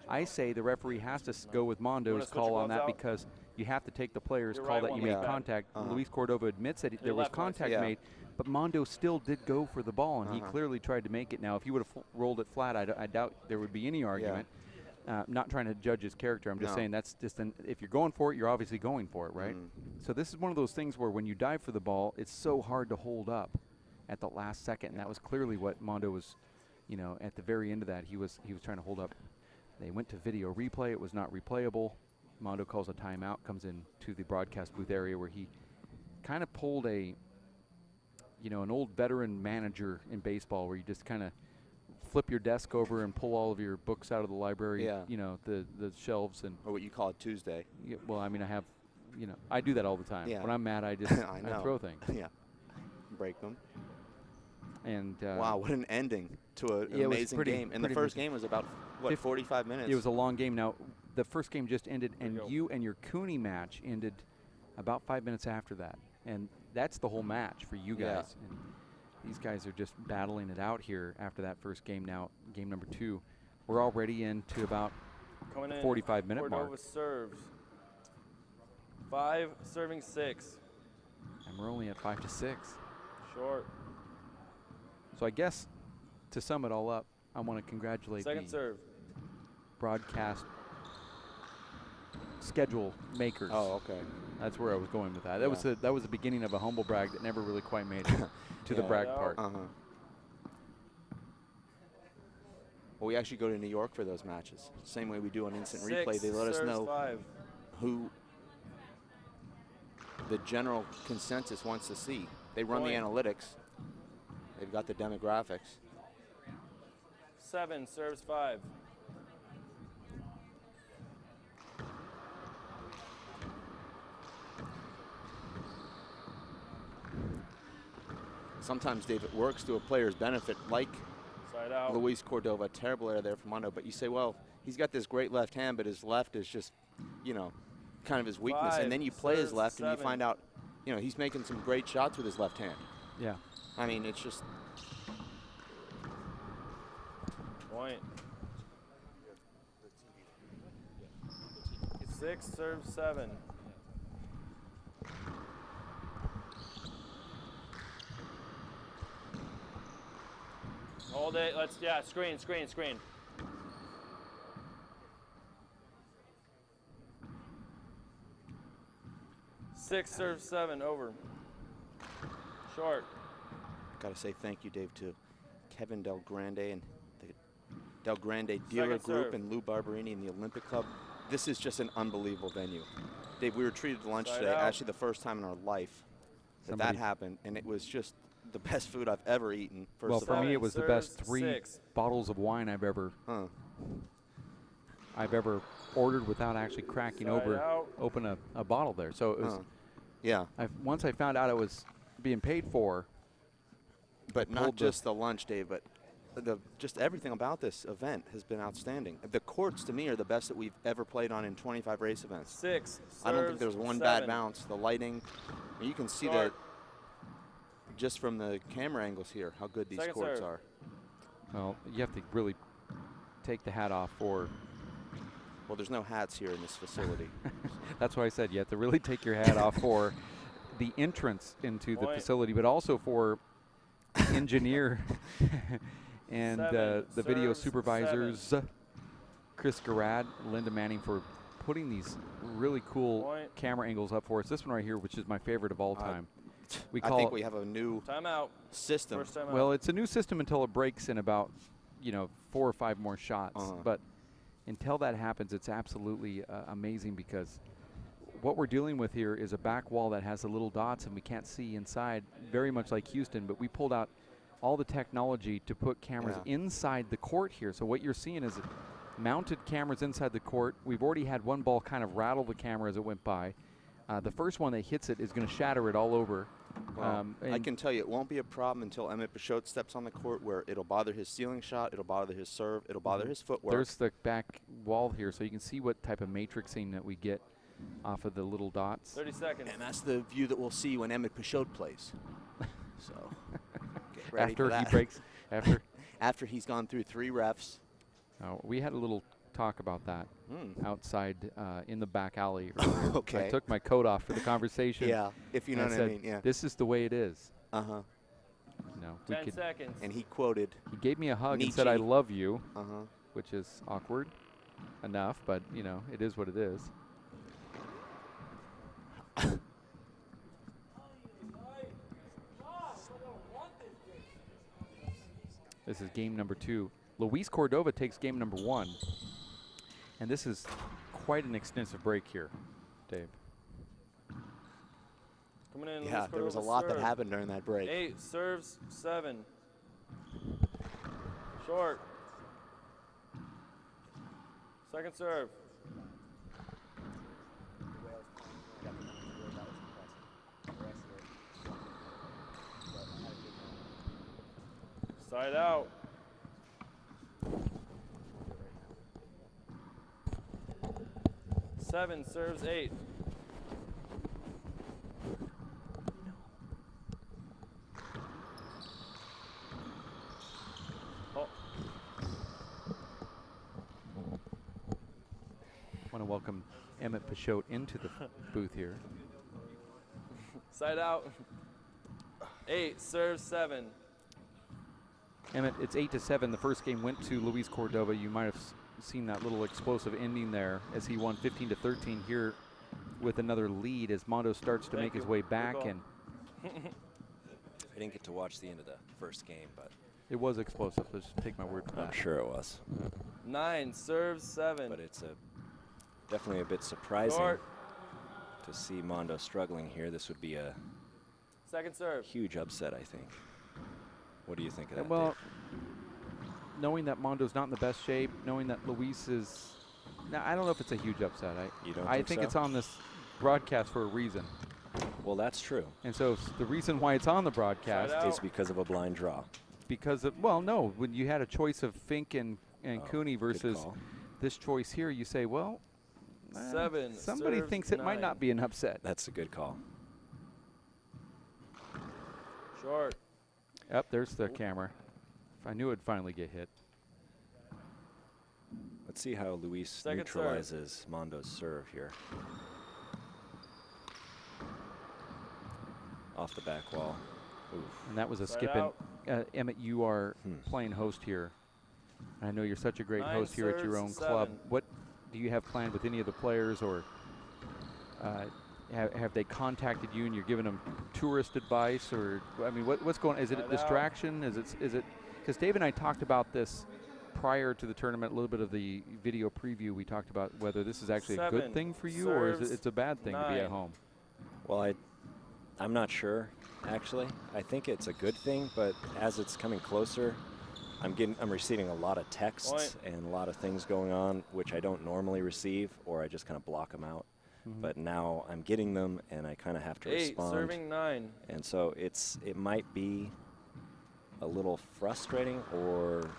I say the referee has to go with Mondo's call on that because you have to take the player's call that you made contact. Luis Cordova admits that there was contact made, but Mondo still did go for the ball, and he clearly tried to make it. Now, if he would have rolled it flat, I doubt there would be any argument. Not trying to judge his character. I'm just saying that's just if you're going for it, you're obviously going for it, right? So this is one of those things where when you dive for the ball, it's so hard to hold up at the last second, and that was clearly what Mondo was, at the very end of that, he was trying to hold up. They went to video replay. It was not replayable. Mondo calls a timeout, comes into the broadcast booth area where he kind of pulled an old veteran manager in baseball where you just kind of flip your desk over and pull all of your books out of the library, the shelves. Or what you call it Tuesday. Yeah, well, I mean, I have, I do that all the time. Yeah. When I'm mad, I just I throw things. Yeah, break them. And wow, what an ending to an amazing game. And the first game was about, 45 minutes? It was a long game. Now, the first game just ended, and you and your Cooney match ended about 5 minutes after that. And that's the whole match for you guys. And these guys are just battling it out here after that first game. Now, game number 2, we're already into about 45-minute mark. Cordova serves. 5 serving 6. And we're only at 5-6. Short. So I guess to sum it all up, I want to congratulate Second serve. Broadcast schedule makers. Oh, okay. That's where I was going with that. That was the beginning of a humble brag that never really quite made it to the brag part. Well, we actually go to New York for those matches. Same way we do on instant replay. They let us know who the general consensus wants to see. They run the analytics. They've got the demographics. 7 serves 5. Sometimes, Dave, it works to a player's benefit, like Luis Cordova, terrible error there from Mondo. But you say, well, he's got this great left hand, but his left is just, kind of his weakness. And then you play his left, and you find out, he's making some great shots with his left hand. Yeah. I mean, it's just. Point. 6 serves 7. Hold it. Screen. 6 serves 7 over. Short. Got to say thank you, Dave, to Kevin Del Grande and the Del Grande Dealer Group and Lou Barberini and the Olympic Club. This is just an unbelievable venue. Dave, we were treated to lunch today, actually the first time in our life that happened, and it was just the best food I've ever eaten. Well, for me, it was the best 3 bottles of wine I've ever ordered without actually cracking open a bottle there. So it was, once I found out it was being paid for. But not just the lunch, Dave, but just everything about this event has been outstanding. The courts, to me, are the best that we've ever played on in 25 race events. 6 I don't think there's one bad bounce. The lighting, you can see that just from the camera angles here, how good these courts are. Well, you have to really take the hat off for. Well, there's no hats here in this facility. That's why I said you have to really take your hat off for the entrance into the facility, but also for engineer and the video supervisors, Chris Garrad, Linda Manning, for putting these really cool camera angles up for us. This one right here, which is my favorite of all time. I think we have a new system. First time out. Well, it's a new system until it breaks in about 4 or 5 more shots. But until that happens, it's absolutely amazing, because what we're dealing with here is a back wall that has the little dots and we can't see inside, very much like Houston, but we pulled out all the technology to put cameras inside the court here. So what you're seeing is mounted cameras inside the court. We've already had one ball kind of rattle the camera as it went by. The first one that hits it is going to shatter it all over. Well, I can tell you it won't be a problem until Emmett Peixoto steps on the court, where it'll bother his ceiling shot, it'll bother his serve, it'll bother his footwork. There's the back wall here, so you can see what type of matrixing that we get off of the little dots. 30 seconds. And that's the view that we'll see when Emmett Peixoto plays. So get ready for that. He breaks, after he's gone through 3 refs. We had a little talk about that outside in the back alley earlier. Okay. I took my coat off for the conversation. Yeah, if you know what I mean. Yeah. This is the way it is. Uh-huh. No, 10 seconds. And he quoted. He gave me a hug Nietzsche. and said, "I love you," Uh-huh. which is awkward enough, but you know, it is what it is. This is game number 2. Luis Cordova takes game number 1. And this is quite an extensive break here, Dave. Coming in. Yeah, there was a lot that happened during that break. 8 serves 7. Short. Second serve. Side out. Seven serves 8. Oh. Want to welcome Emmett Peixoto into the booth here. Side out. 8 serves 7. Emmett, it's 8-7. The first game went to Luis Cordova. You might have seen that little explosive ending there as he won 15-13 here with another lead as Mondo starts to make his way back. And I didn't get to watch the end of the first game, but it was explosive. Let's take my word for that. I'm sure it was. 9 serves 7. But it's definitely a bit surprising Short. to see Mondo struggling here. This would be a Second serve. huge upset, I think. What do you think of that, Well, Dave? knowing that Mondo's not in the best shape, knowing that Luis is, now I don't know if it's a huge upset. I think so? it's on this broadcast for a reason. Well, that's true. And so the reason why it's on the broadcast is because of a blind draw. Because of, well, no, when you had a choice of Fink and Cooney versus call. this choice here, you say, well, 7 somebody serves thinks it 9. might not be an upset. That's a good call. Short. Yep, there's the camera. I knew it'd finally get hit. Let's see how Luis Second neutralizes Mondo's serve here. Off the back wall. Oof. And that was a Side skip out. in. Emmett, you are playing host here. I know you're such a great 9 host here at your own serves club. 7. What do you have planned with any of the players, or have they contacted you and you're giving them tourist advice, or I mean, what's going on? Is it a Side out. distraction? Is it because Dave and I talked about this prior to the tournament, a little bit of the video preview. We talked about whether this is actually a 7 good thing for you, or is serves it's a bad thing to be 9. at home? Well, I'm not sure, actually. I think it's a good thing, but as it's coming closer, I'm receiving a lot of texts Point. and a lot of things going on, which I don't normally receive, or I just kind of block them out. But now I'm getting them, and I kind of have to 8 respond. serving 9. And so it might be a little frustrating, or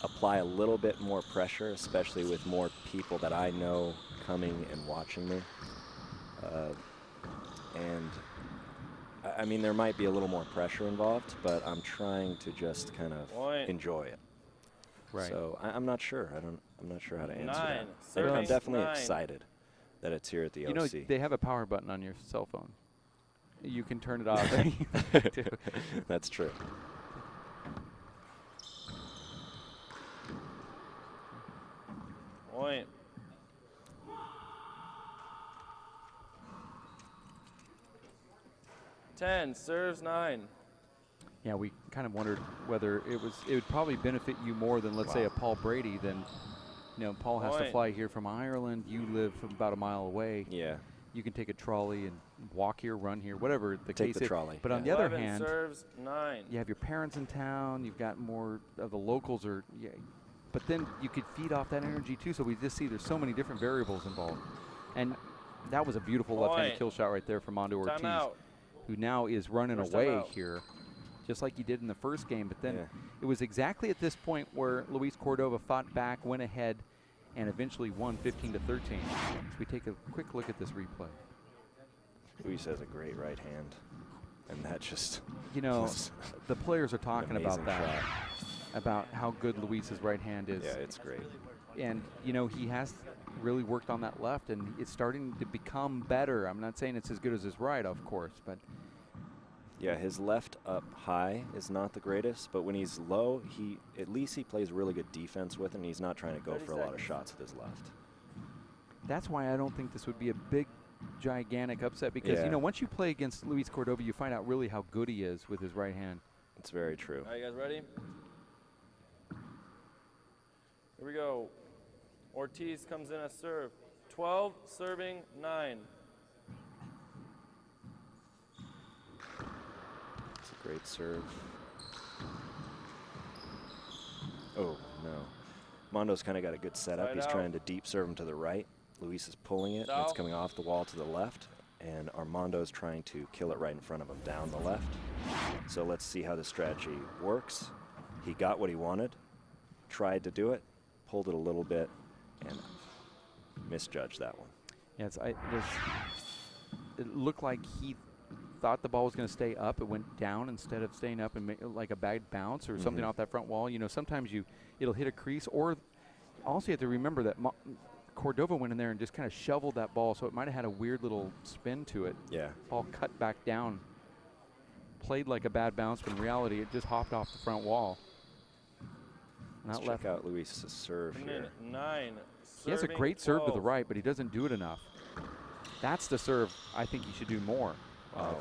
apply a little bit more pressure, especially with more people that I know coming and watching me. And I mean, there might be a little more pressure involved, but I'm trying to just kind of Point. enjoy it. Right. So I'm not sure. I'm not sure how to answer 9 that. serving I'm definitely 9. excited that it's here at the You know, OC. they have a power button on your cell phone. You can turn it off. That's true. Point. Ten serves 9. Yeah, we kind of wondered whether it would probably benefit you more than, let's say, a Paul Brady than You know, Paul has to fly here from Ireland. You live from about a mile away. Yeah. You can take a trolley and walk here, run here, whatever the Take case the is. trolley. But on the other 11 hand, serves 9. you have your parents in town. You've got more of the locals are. Yeah, but then you could feed off that energy too. So we just see there's so many different variables involved. And that was a beautiful left-handed kill shot right there from Mondo Ortiz, who now is running away here, just like he did in the first game. But then it was exactly at this point where Luis Cordova fought back, went ahead, and eventually won 15-13. So we take a quick look at this replay. Luis has a great right hand, and that just, you know, the players are talking about that, shot. about how good Luis's right hand is. Yeah, it's great. And, you know, he has really worked on that left, and it's starting to become better. I'm not saying it's as good as his right, of course, but. Yeah, his left up high is not the greatest, but when he's low, at least he plays really good defense with it, and he's not trying to go for a lot of shots with his left. That's why I don't think this would be a big, gigantic upset, because, you know, once you play against Luis Cordova, you find out really how good he is with his right hand. It's very true. All right, you guys ready? Here we go. Ortiz comes in a serve. 12, serving 9. It's a great serve. Oh, no. Mondo's kind of got a good setup. He's trying to deep serve him to the right. Luis is pulling it, and it's coming off the wall to the left. And Armando's trying to kill it right in front of him down the left. So let's see how the strategy works. He got what he wanted, tried to do it, pulled it a little bit, and misjudged that one. Yeah, it looked like he thought the ball was going to stay up. It went down instead of staying up and like a bad bounce or something off that front wall. You know, sometimes it'll hit a crease, or also you have to remember that Cordova went in there and just kind of shoveled that ball, so it might have had a weird little spin to it. Yeah. Ball cut back down, played like a bad bounce, but in reality it just hopped off the front wall. Let's check out Luis's serve here. 9. He has a great serve to the right, but he doesn't do it enough. That's the serve I think he should do more. Oh.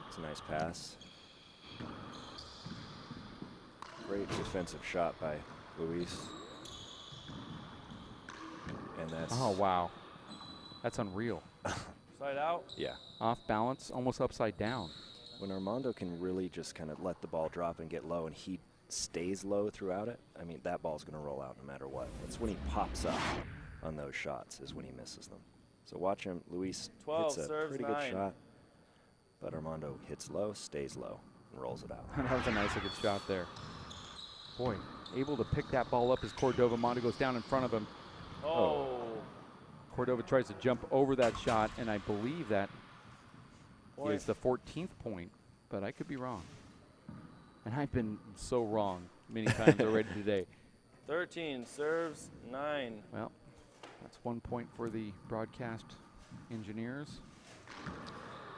It's a nice pass. Great defensive shot by Luis. And that's... Oh, wow. That's unreal. Side out? Yeah. Off balance, almost upside down. When Armando can really just kind of let the ball drop and get low, and he stays low throughout it, I mean, that ball's going to roll out no matter what. It's when he pops up on those shots is when he misses them. So watch him. Luis hits a pretty good shot, but Armando hits low, stays low, and rolls it out. That was a nice looking shot there. Boy, able to pick that ball up as Cordova. Mondo goes down in front of him. Oh. Cordova tries to jump over that shot, and I believe that is the 14th point, but I could be wrong. And I've been so wrong many times already today. 13, serves 9. Well, that's 1 point for the broadcast engineers.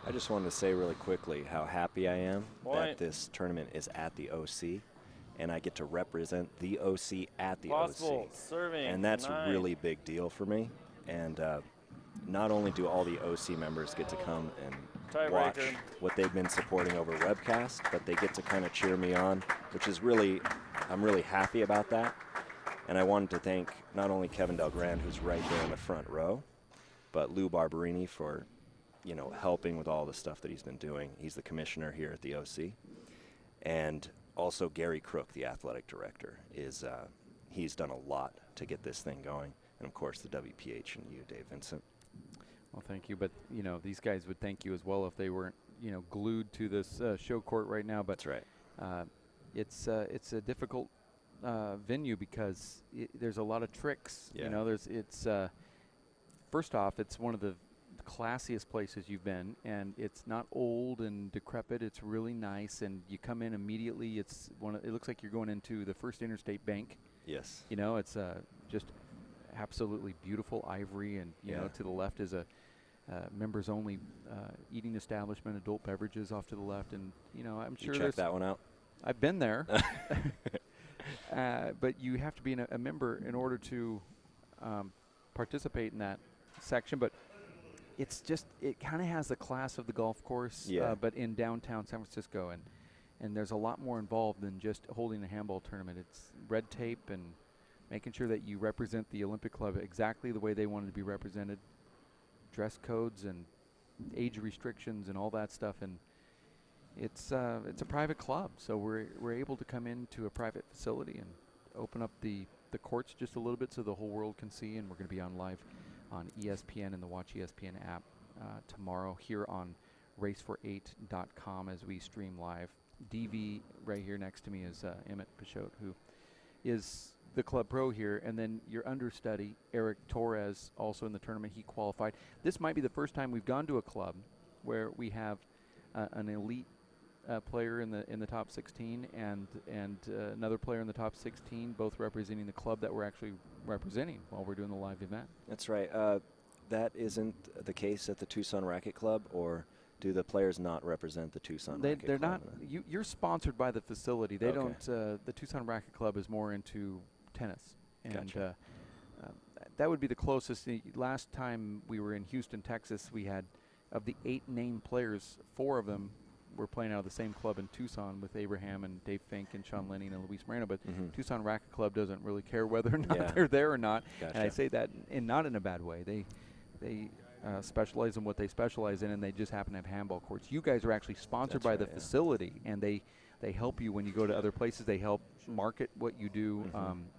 I just wanted to say really quickly how happy I am that this tournament is at the OC, and I get to represent the OC at the OC. Serving and that's 9. a really big deal for me. And not only do all the OC members get to come and watch what they've been supporting over webcast, but they get to kind of cheer me on, which is really, I'm really happy about that. And I wanted to thank not only Kevin Delgrand, who's right there in the front row, but Lou Barberini for, you know, helping with all the stuff that he's been doing. He's the commissioner here at the OC. And also Gary Crook, the athletic director, is he's done a lot to get this thing going. And of course the WPH and you, Dave Vincent. Well, thank you. But, you know, these guys would thank you as well if they weren't, you know, glued to this show court right now. But that's right. It's a difficult venue because there's a lot of tricks. Yeah. You know, first off, it's one of the classiest places you've been, and it's not old and decrepit. It's really nice, and you come in immediately. It looks like you're going into the First Interstate Bank. Yes. You know, it's just absolutely beautiful ivory, and you know, to the left is a members only eating establishment, adult beverages off to the left, and you know, I'm sure check that one out. I've been there. But you have to be a member in order to participate in that section. But it's just, it kind of has the class of the golf course, but in downtown San Francisco, and there's a lot more involved than just holding a handball tournament. It's red tape and making sure that you represent the Olympic Club exactly the way they wanted to be represented, dress codes and age restrictions and all that stuff. And it's a private club, so we're able to come into a private facility and open up the courts just a little bit so the whole world can see. And we're going to be on live on ESPN and the Watch ESPN app tomorrow here on racefor8.com as we stream live. DV right here next to me is Emmett Peixoto, who is the club pro here, and then your understudy Eric Torres, also in the tournament. He qualified. This might be the first time we've gone to a club where we have an elite player in the top 16 and another player in the top 16, both representing the club that we're actually representing while we're doing the live event. That's right. That isn't the case at the Tucson Racket Club, or do the players not represent the Tucson Racket Club? They're not. You're sponsored by the facility. They Okay. don't. The Tucson Racket Club is more into tennis, and Gotcha. that would be the closest. Last time we were in Houston, Texas, we had, of the 8 named players, 4 of them were playing out of the same club in Tucson with Abraham and Dave Fink and Sean Lenning and Luis Moreno. But Tucson Racket Club doesn't really care whether or not they're there or not. Gotcha. And I say that not in a bad way. They specialize in what they specialize in, and they just happen to have handball courts. You guys are actually sponsored by the facility, and they help you when you go to other places. They help market what you do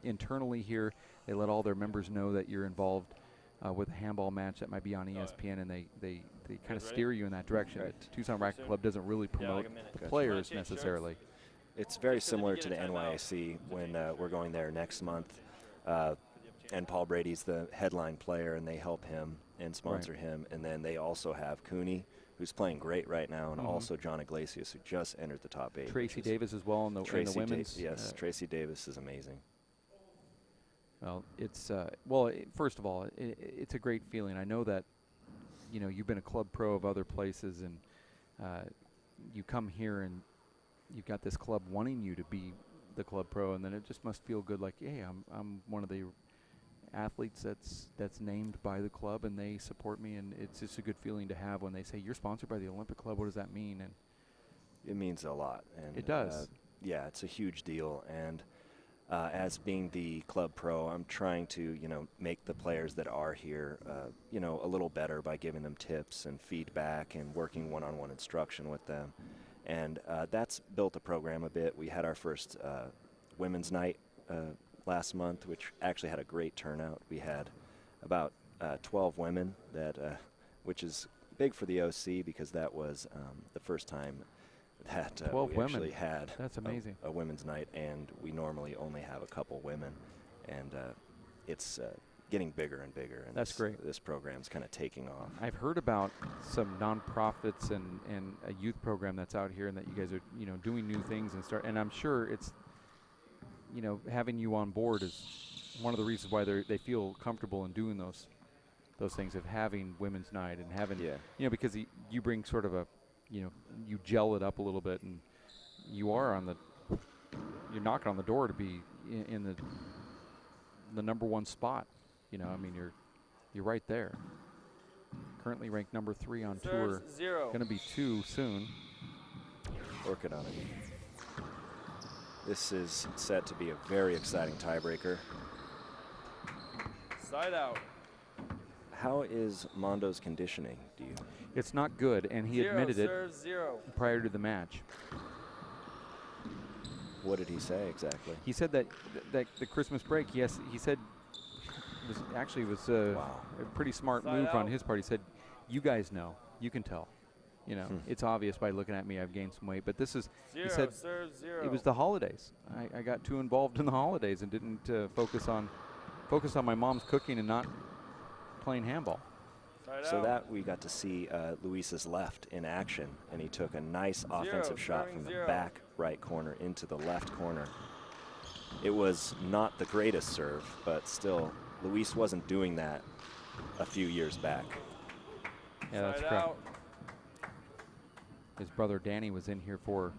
internally here. They let all their members know that you're involved with a handball match that might be on ESPN, and they kind of steer you in that direction. Right. Tucson Racket Club doesn't really promote the players necessarily. It's very similar to the NYAC when we're going there next month. And Paul Brady's the headline player, and they help him and sponsor him. And then they also have Cooney, who's playing great right now, and also John Iglesias, who just entered the top 8. Tracy Davis as well in the women's. Yes, Tracy Davis is amazing. Well, it's first of all, it's a great feeling. I know that, you've been a club pro of other places, and you come here and you've got this club wanting you to be the club pro, and then it just must feel good. Like, hey, I'm one of the athletes that's named by the club, and they support me, and it's just a good feeling to have when they say you're sponsored by the Olympic Club. What does that mean? And it means a lot. And it does. Yeah, it's a huge deal. And as being the club pro, I'm trying to make the players that are here a little better by giving them tips and feedback and working one-on-one instruction with them. And that's built the program a bit. We had our first women's night last month, which actually had a great turnout. We had about 12 women, which is big for the OC because that was the first time that 12 we women. actually had That's amazing. A women's night, and we normally only have a couple women, and it's getting bigger and bigger. And that's great. This program's kind of taking off. I've heard about some nonprofits and a youth program that's out here, and that you guys are doing new things and I'm sure it's having you on board is one of the reasons why they feel comfortable in doing those things, of having women's night and having because you bring sort of a you gel it up a little bit, and you're knocking on the door to be in the number 1 spot. You're right there. Currently ranked number 3 on tour. Going to be 2 soon. Working on it. This is set to be a very exciting tiebreaker. Side out. How is Mondo's conditioning, do you? It's not good, and he admitted it prior to the match. What did he say exactly? He said that the Christmas break, he said it was a pretty smart move on his part. He said, you guys know, you can tell. It's obvious by looking at me I've gained some weight, but he said it was the holidays. I got too involved in the holidays and didn't focus on my mom's cooking and not playing handball. So that we got to see Luis's left in action, and he took a nice offensive shot from the back right corner into the left corner. It was not the greatest serve, but still, Luis wasn't doing that a few years back. Yeah, that's correct. His brother Danny was in here for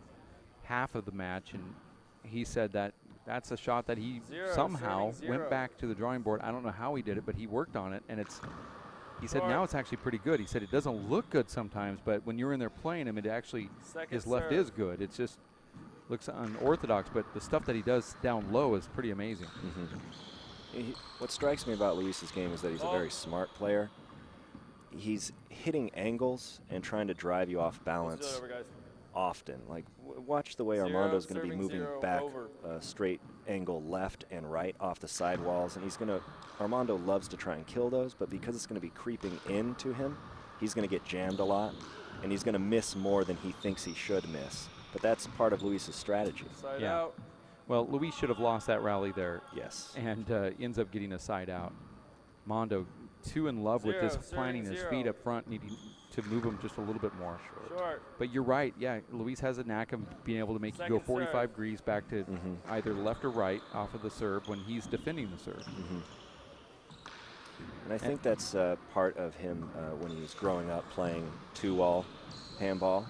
half of the match, and he said that's a shot that he somehow went back to the drawing board. I don't know how he did it, but he worked on it, and he said now it's actually pretty good. He said it doesn't look good sometimes, but when you're in there playing him, it actually, his left is good. It just looks unorthodox, but the stuff that he does down low is pretty amazing. What strikes me about Luis's game is that he's a very smart player. He's hitting angles and trying to drive you off balance often. Like, watch the way Armando's going to be moving back straight angle left and right off the sidewalls, and Armando loves to try and kill those, but because it's going to be creeping into him, he's going to get jammed a lot, and he's going to miss more than he thinks he should miss. But that's part of Luis's strategy. Side out. Well, Luis should have lost that rally there. Yes. And ends up getting a side out. Mondo too in love with this, planting his feet up front, needing to move him just a little bit more. Short. But you're right, yeah, Luis has a knack of being able to make you go 45 degrees back to either left or right off of the serve when he's defending the serve. And I think that's part of him when he was growing up playing two-wall handball,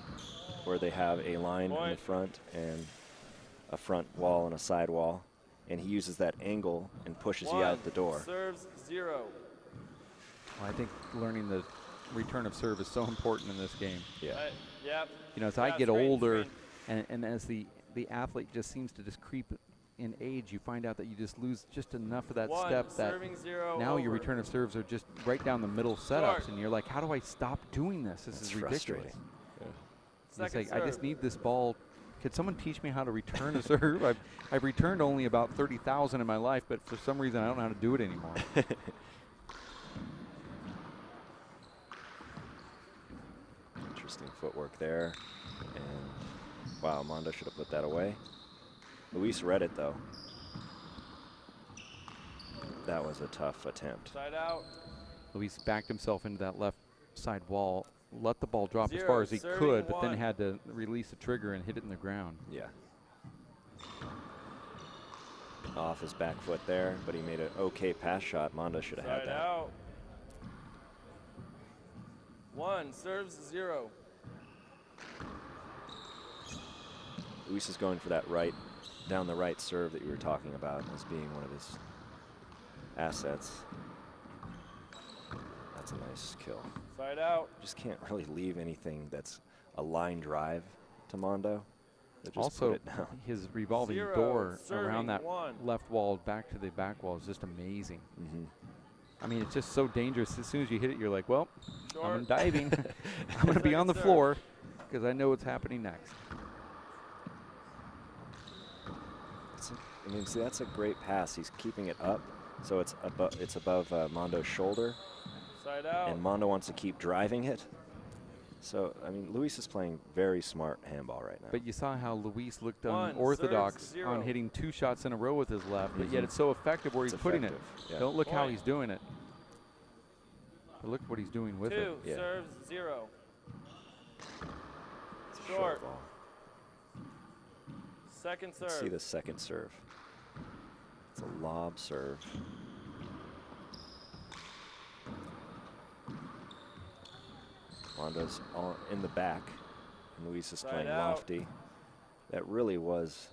where they have a line in the front and a front wall and a side wall, and he uses that angle and pushes you out the door. Serves 0. Well, I think learning the return of serve is so important in this game. Yeah. Yep. You know, as I get older, and as the athlete just seems to just creep in age, you find out that you just lose just enough of that step that now your return of serves are just right down the middle setups, and you're like, how do I stop doing this? This is ridiculous. Yeah. It's like, I just need this ball. Could someone teach me how to return a serve? I've returned only about 30,000 in my life, but for some reason I don't know how to do it anymore. Interesting footwork there. And wow, Mondo should have put that away. Luis read it though. That was a tough attempt. Side out. Luis backed himself into that left side wall, let the ball drop as far as he could, but then had to release the trigger and hit it in the ground. Yeah. Off his back foot there, but he made an okay pass shot. Mondo should have had that. Out. 1, serves 0. Luis is going for that right, down the right serve that you were talking about as being one of his assets. That's a nice kill. Side out. Just can't really leave anything that's a line drive to Mondo. Just also, put it down. His revolving door around that left wall back to the back wall is just amazing. I mean, it's just so dangerous. As soon as you hit it, you're like, well, I'm diving. I'm going to be on the floor because I know what's happening next. I mean, see, that's a great pass. He's keeping it up, so it's above Mondo's shoulder. Side out. And Mondo wants to keep driving it. So, I mean, Luis is playing very smart handball right now. But you saw how Luis looked unorthodox on hitting 2 shots in a row with his left, but yet it's so effective where he's putting it. Yeah. Don't look how he's doing it. But look what he's doing with it. 2, serves 0. Short. Ball. Second serve. Let's see the second serve. It's a lob serve. Mondo's in the back, and Luis is playing lofty. That really was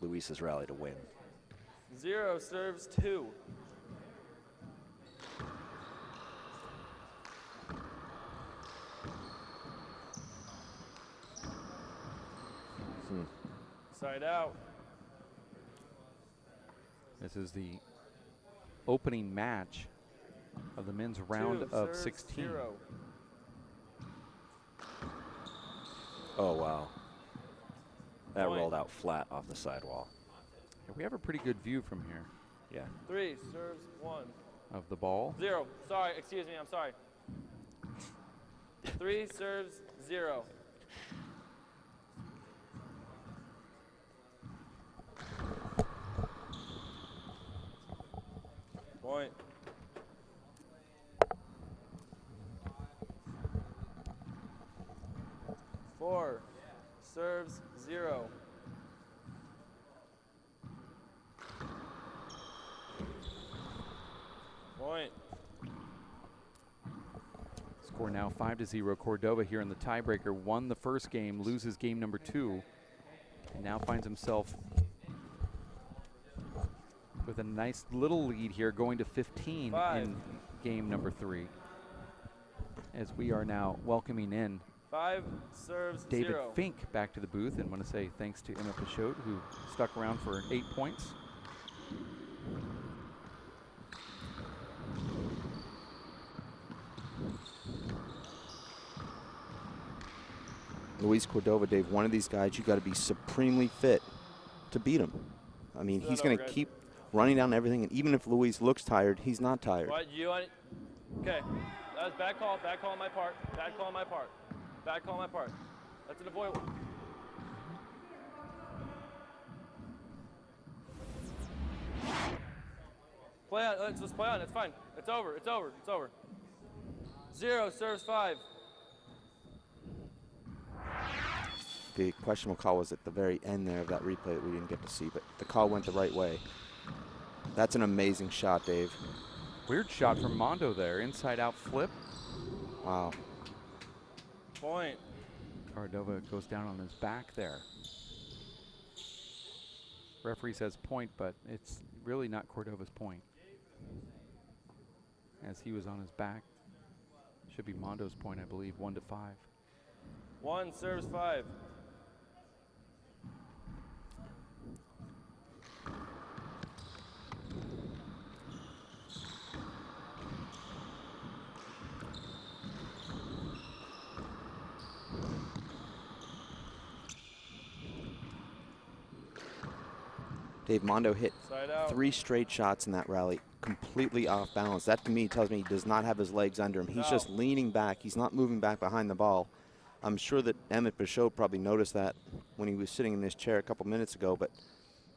Luis's rally to win. 0, serves 2. Side out. This is the opening match of the men's round of 16. 0. Oh, wow. That rolled out flat off the sidewall. Yeah, we have a pretty good view from here. Yeah. 3, serves 1. Of the ball. 0. Sorry, excuse me, I'm sorry. 3, serves 0. Point. Four, serves 0. Point. Score now 5-0. Cordova here in the tiebreaker won the first game, loses game number 2, and now finds himself with a nice little lead here, going to 15 in game number 3. As we are now welcoming in 5, serves David 0. Fink back to the booth, and want to say thanks to Emmett Peixoto, who stuck around for 8 points. Luis Cordova, Dave, one of these guys, you got to be supremely fit to beat him. I mean, he's going to keep running down everything, and even if Luis looks tired, he's not tired. What, okay, that's bad call on my part, bad call on my part, bad call on my part. That's an avoidable. Play on, let's just play on, it's fine. It's over, it's over, it's over. 0 serves 5. The questionable call was at the very end there of that replay that we didn't get to see, but the call went the right way. That's an amazing shot, Dave. Weird shot from Mondo there, inside out flip. Wow. Point. Cordova goes down on his back there. Referee says point, but it's really not Cordova's point, as he was on his back. Should be Mondo's point, I believe, 1-5. 1 serves 5. Dave, Mondo hit 3 straight shots in that rally, completely off balance. That to me tells me he does not have his legs under him. He's just leaning back. He's not moving back behind the ball. I'm sure that Emmett Peixoto probably noticed that when he was sitting in this chair a couple minutes ago, but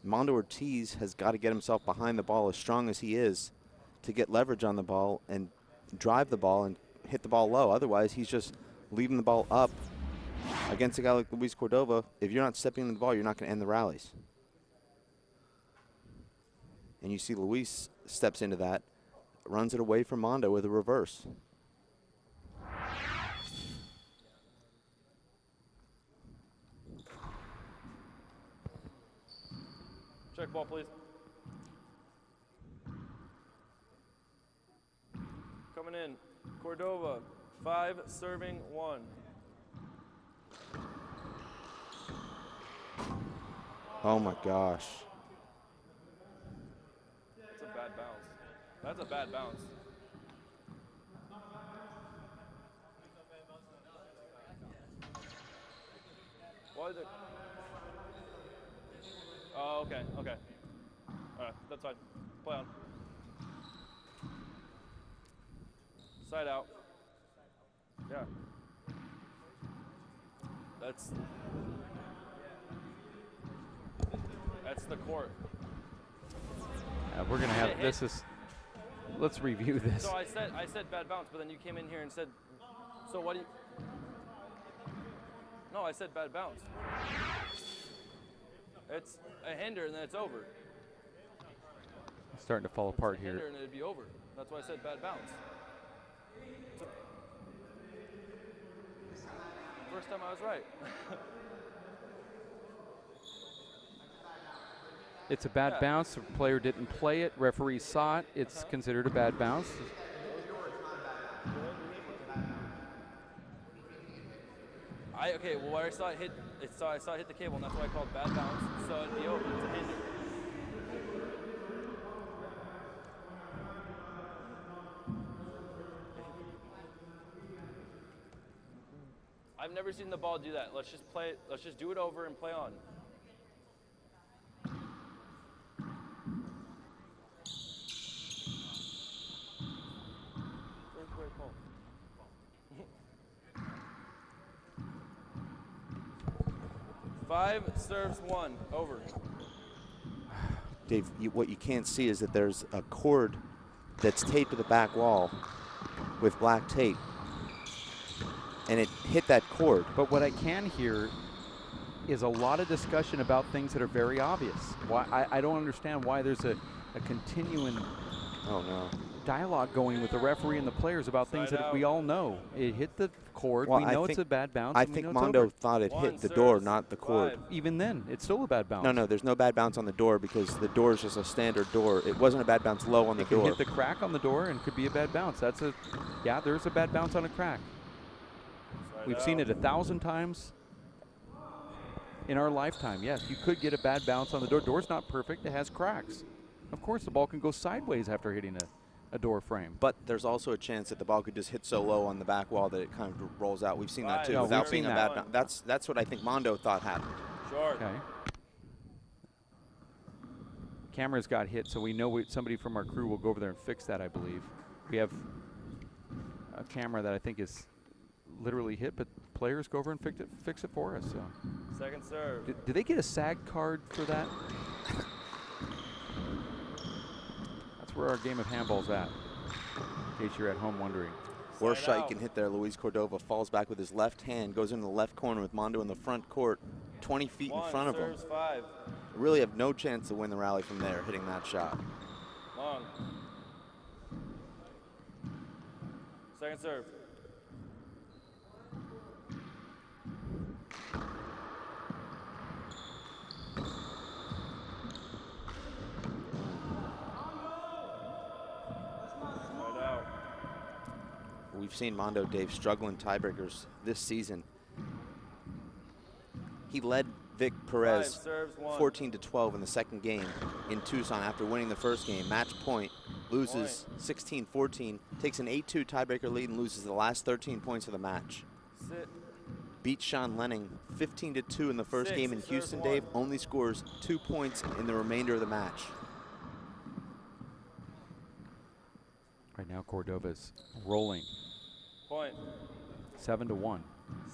Mondo Ortiz has got to get himself behind the ball as strong as he is to get leverage on the ball and drive the ball and hit the ball low. Otherwise, he's just leaving the ball up against a guy like Luis Cordova. If you're not stepping in the ball, you're not going to end the rallies. And you see Luis steps into that, runs it away from Mondo with a reverse. Check ball, please. Coming in, Cordova, 5 serving 1. Oh my gosh. That's a bad bounce. That's a bad bounce. Why is it? Oh, okay, okay. All right, that's fine. Play on. Side out. Yeah. That's the court. We're gonna have this is. Let's review this. So I said bad bounce, but then you came in here and said, so what do you? No, I said bad bounce. It's a hinder and then it's over. It's starting to fall apart it's a here. Hinder and it'd be over. That's why I said bad bounce. First time I was right. It's a bad bounce. The player didn't play it. Referee saw it. It's considered a bad bounce. Okay, well, I saw it hit. I saw it hit the cable, and that's why I called bad bounce. So it'd be over. It's a hinder. I've never seen the ball do that. Let's just play. Let's just do it over and play on. Five serves 1, over. Dave, what you can't see is that there's a cord that's taped to the back wall with black tape, and it hit that cord. But what I can hear is a lot of discussion about things that are very obvious. Why I don't understand why there's a continuing dialogue going with the referee and the players about things that we all know. It hit the cord. Well, we know it's a bad bounce. I think Mondo thought it hit the door, not the cord. Even then, it's still a bad bounce. No, there's no bad bounce on the door because the door is just a standard door. It wasn't a bad bounce low on the door. It could hit the crack on the door and could be a bad bounce. There's a bad bounce on a crack. We've seen it 1,000 times in our lifetime. Yes, you could get a bad bounce on the door. Door's not perfect. It has cracks. Of course, the ball can go sideways after hitting a door frame. But there's also a chance that the ball could just hit so low on the back wall that it kind of rolls out. We've seen that too. No, without we've being seen a that. bad. That's what I think Mondo thought happened. Short. Okay. Camera's got hit, so we know somebody from our crew will go over there and fix that, I believe. We have a camera that I think is literally hit, but players go over and fix it for us. So. Second serve. Do they get a SAG card for that? That's where our game of handball's at, in case you're at home wondering. Worst shot you can hit there. Luis Cordova falls back with his left hand, goes into the left corner with Mondo in the front court, 20 feet in front of him. Serves 5. Really have no chance to win the rally from there, hitting that shot. Long. Second serve. We've seen Mondo, Dave, struggle in tiebreakers this season. He led Vic Perez 14-12 in the second game in Tucson after winning the first game. Match point, loses 16-14, takes an 8-2 tiebreaker lead and loses the last 13 points of the match. Sit. Beats Sean Lenning 15-2 in the first game in Houston, Dave. Only scores 2 points in the remainder of the match. Right now, Cordova's rolling. Point. 7-1.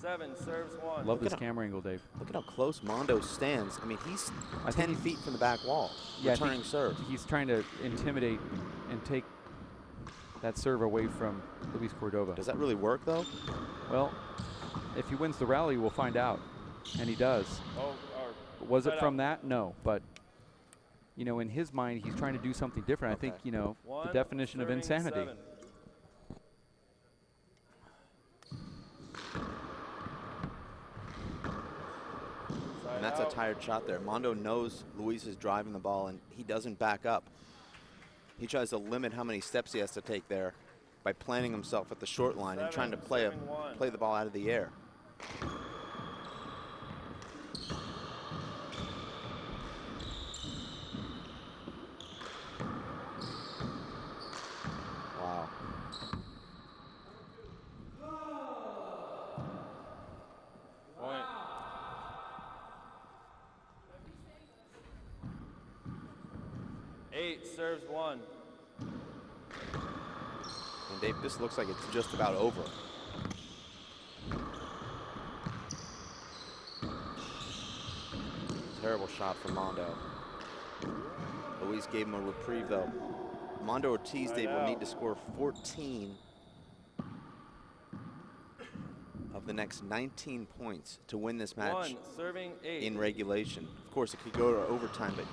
7 serves 1. Love this camera angle, Dave. Look at how close Mondo stands. I mean, he's 10 feet from the back wall, yeah, returning serve. He's trying to intimidate and take that serve away from Luis Cordova. Does that really work, though? Well, if he wins the rally, we'll find out. And he does. Was it from that? No. But, you know, in his mind, he's trying to do something different. I think, you know, the definition of insanity. 7. And that's a tired shot there. Mondo knows Luis is driving the ball, and he doesn't back up. He tries to limit how many steps he has to take there by planting himself at the short line and trying to play the ball out of the air. Wow. Point. Eight serves 1. And Dave, this looks like it's just about over. Terrible shot from Mondo. Luis gave him a reprieve, though. Mondo Ortiz, Dave, will need to score 14 of the next 19 points to win this match 1 serving 8. in regulation. Of course, it could go to overtime, but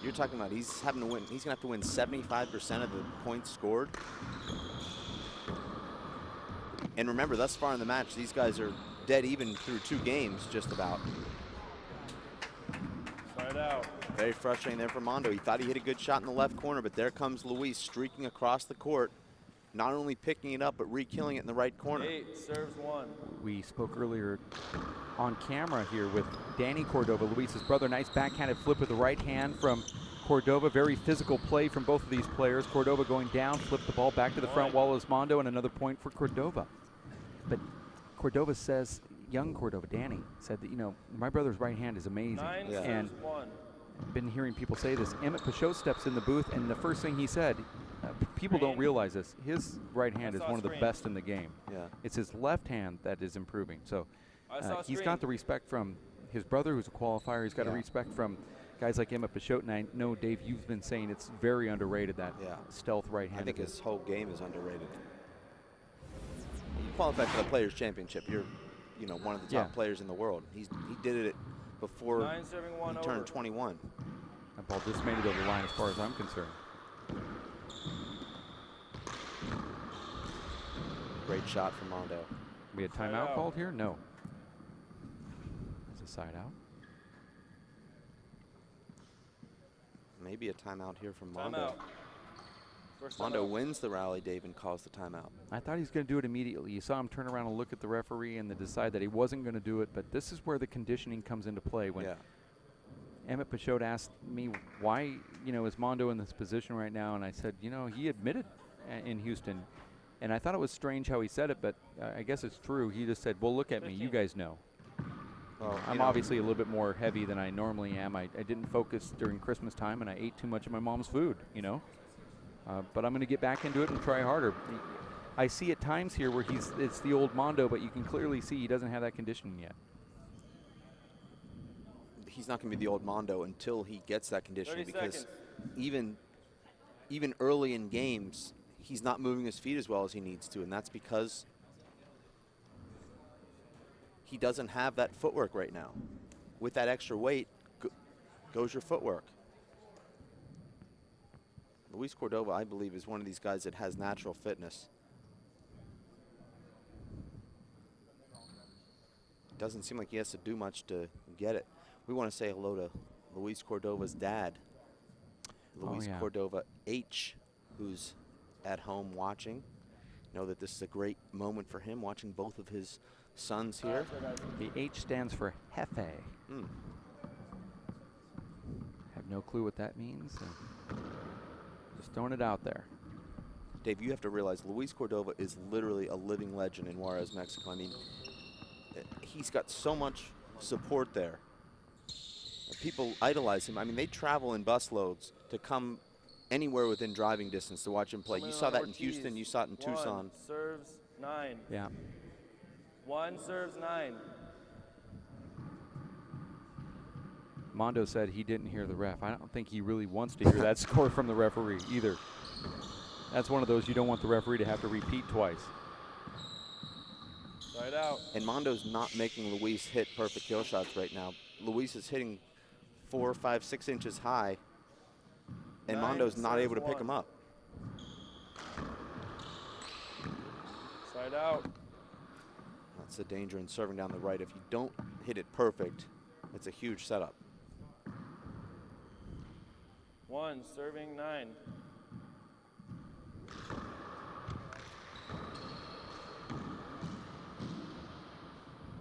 you're talking about he's having to win. He's gonna have to win 75% of the points scored. And remember, thus far in the match, these guys are dead even through 2 games, just about. Start out. Very frustrating there for Mondo. He thought he hit a good shot in the left corner, but there comes Luis streaking across the court, not only picking it up, but re-killing it in the right corner. 8 serves 1. We spoke earlier on camera here with Danny Cordova, Luis's brother. Nice backhanded flip with the right hand from Cordova. Very physical play from both of these players. Cordova going down, flipped the ball back to the front wall as Mondo, and another point for Cordova. But Cordova says, young Cordova, Danny, said that, you know, my brother's right hand is amazing. 9 and serves 1. been hearing people say this. Emmett Peixoto steps in the booth, and the first thing he said, people don't realize this, his right hand is one of the best in the game. Yeah. It's his left hand that is improving. So he's screen. got the respect from his brother, who's a qualifier. He's got a respect from guys like Emmett Peixoto. And I know, Dave, you've been saying it's very underrated, that stealth right hand. I think his whole game is underrated. You qualify for the Players' Championship. You're, you know, one of the top players in the world. He did it before 9 serving 1 he turned over. 21. That ball just made it over the line as far as I'm concerned. Great shot from Mondo. We had timeout called here? No. It's a side out. Maybe a timeout here from Mondo. Timeout. Mondo wins the rally, Dave, and calls the timeout. I thought he was going to do it immediately. You saw him turn around and look at the referee and then decide that he wasn't going to do it, but this is where the conditioning comes into play. When Emmett Peixoto asked me why, is Mondo in this position right now, and I said, he admitted in Houston, and I thought it was strange how he said it, but I guess it's true. He just said, well, look at me, you guys know. Well, I'm obviously a little bit more heavy than I normally am. I didn't focus during Christmas time, and I ate too much of my mom's food, but I'm going to get back into it and try harder. I see at times here where it's the old Mondo, but you can clearly see he doesn't have that conditioning yet. He's not going to be the old Mondo until he gets that conditioning, because seconds. even early in games, he's not moving his feet as well as he needs to, and that's because he doesn't have that footwork right now. With that extra weight goes your footwork. Luis Cordova, I believe, is one of these guys that has natural fitness. Doesn't seem like he has to do much to get it. We want to say hello to Luis Cordova's dad, Luis Cordova H, who's at home watching. Know that this is a great moment for him, watching both of his sons here. The H stands for Jefe. Have no clue what that means. Just throwing it out there. Dave, you have to realize Luis Cordova is literally a living legend in Juarez, Mexico. I mean, he's got so much support there. People idolize him. I mean, they travel in busloads to come anywhere within driving distance to watch him play. You saw that in Houston. You saw it in Tucson. Serves 9. Yeah. 1 serves 9. Mondo said he didn't hear the ref. I don't think he really wants to hear that score from the referee either. That's one of those you don't want the referee to have to repeat twice. Right out. And Mondo's not making Luis hit perfect kill shots right now. Luis is hitting 4, 5, 6 inches high, and Mondo's not able to pick him up. Side out. That's the danger in serving down the right. If you don't hit it perfect, it's a huge setup. 1 serving 9.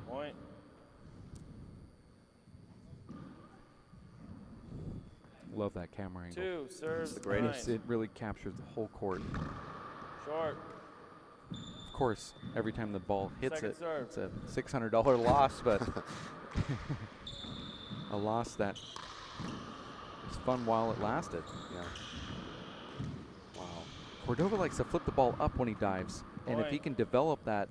Point. Love that camera angle. 2 serves the greatest. It really captures the whole court. Short. Of course, every time the ball hits Second it, serve. it's a $600 loss, but a loss that was fun while it lasted. Yeah. Wow. Cordova likes to flip the ball up when he dives, and if he can develop that,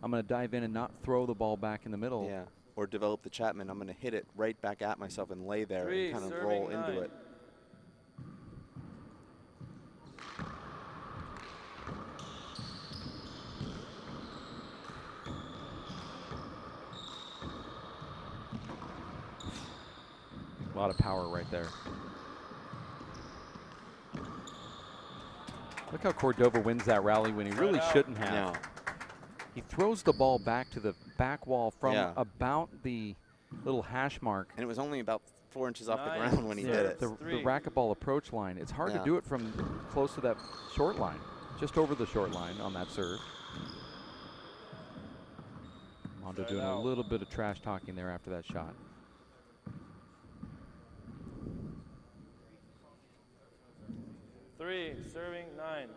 I'm going to dive in and not throw the ball back in the middle. Yeah. Or develop the Chapman. I'm going to hit it right back at myself and lay there and kind of roll into it. A lot of power right there. Look how Cordova wins that rally when he really shouldn't have. Yeah. He throws the ball back to the back wall from about the little hash mark. And it was only about 4 inches off the ground when he did it. The racquetball approach line. It's hard to do it from close to that short line, just over the short line on that serve. Mondo doing a little bit of trash talking there after that shot. Serving 9.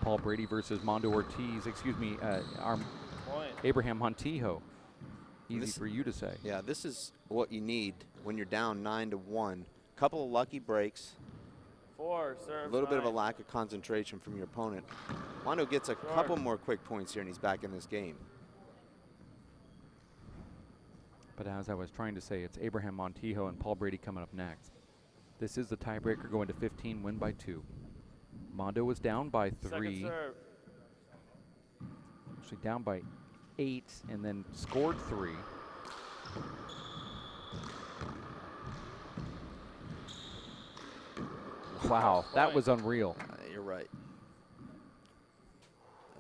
Paul Brady versus Mondo Ortiz, Abraham Montijo. Easy for you to say. Yeah, this is what you need when you're down 9-1. Couple of lucky breaks. 4 serves. A little bit of a lack of concentration from your opponent. Mondo gets a couple more quick points here, and he's back in this game. But as I was trying to say, it's Abraham Montijo and Paul Brady coming up next. This is the tiebreaker going to 15, win by 2. Mondo was down by 3. Actually down by 8 and then scored 3. Wow, that was unreal. You're right.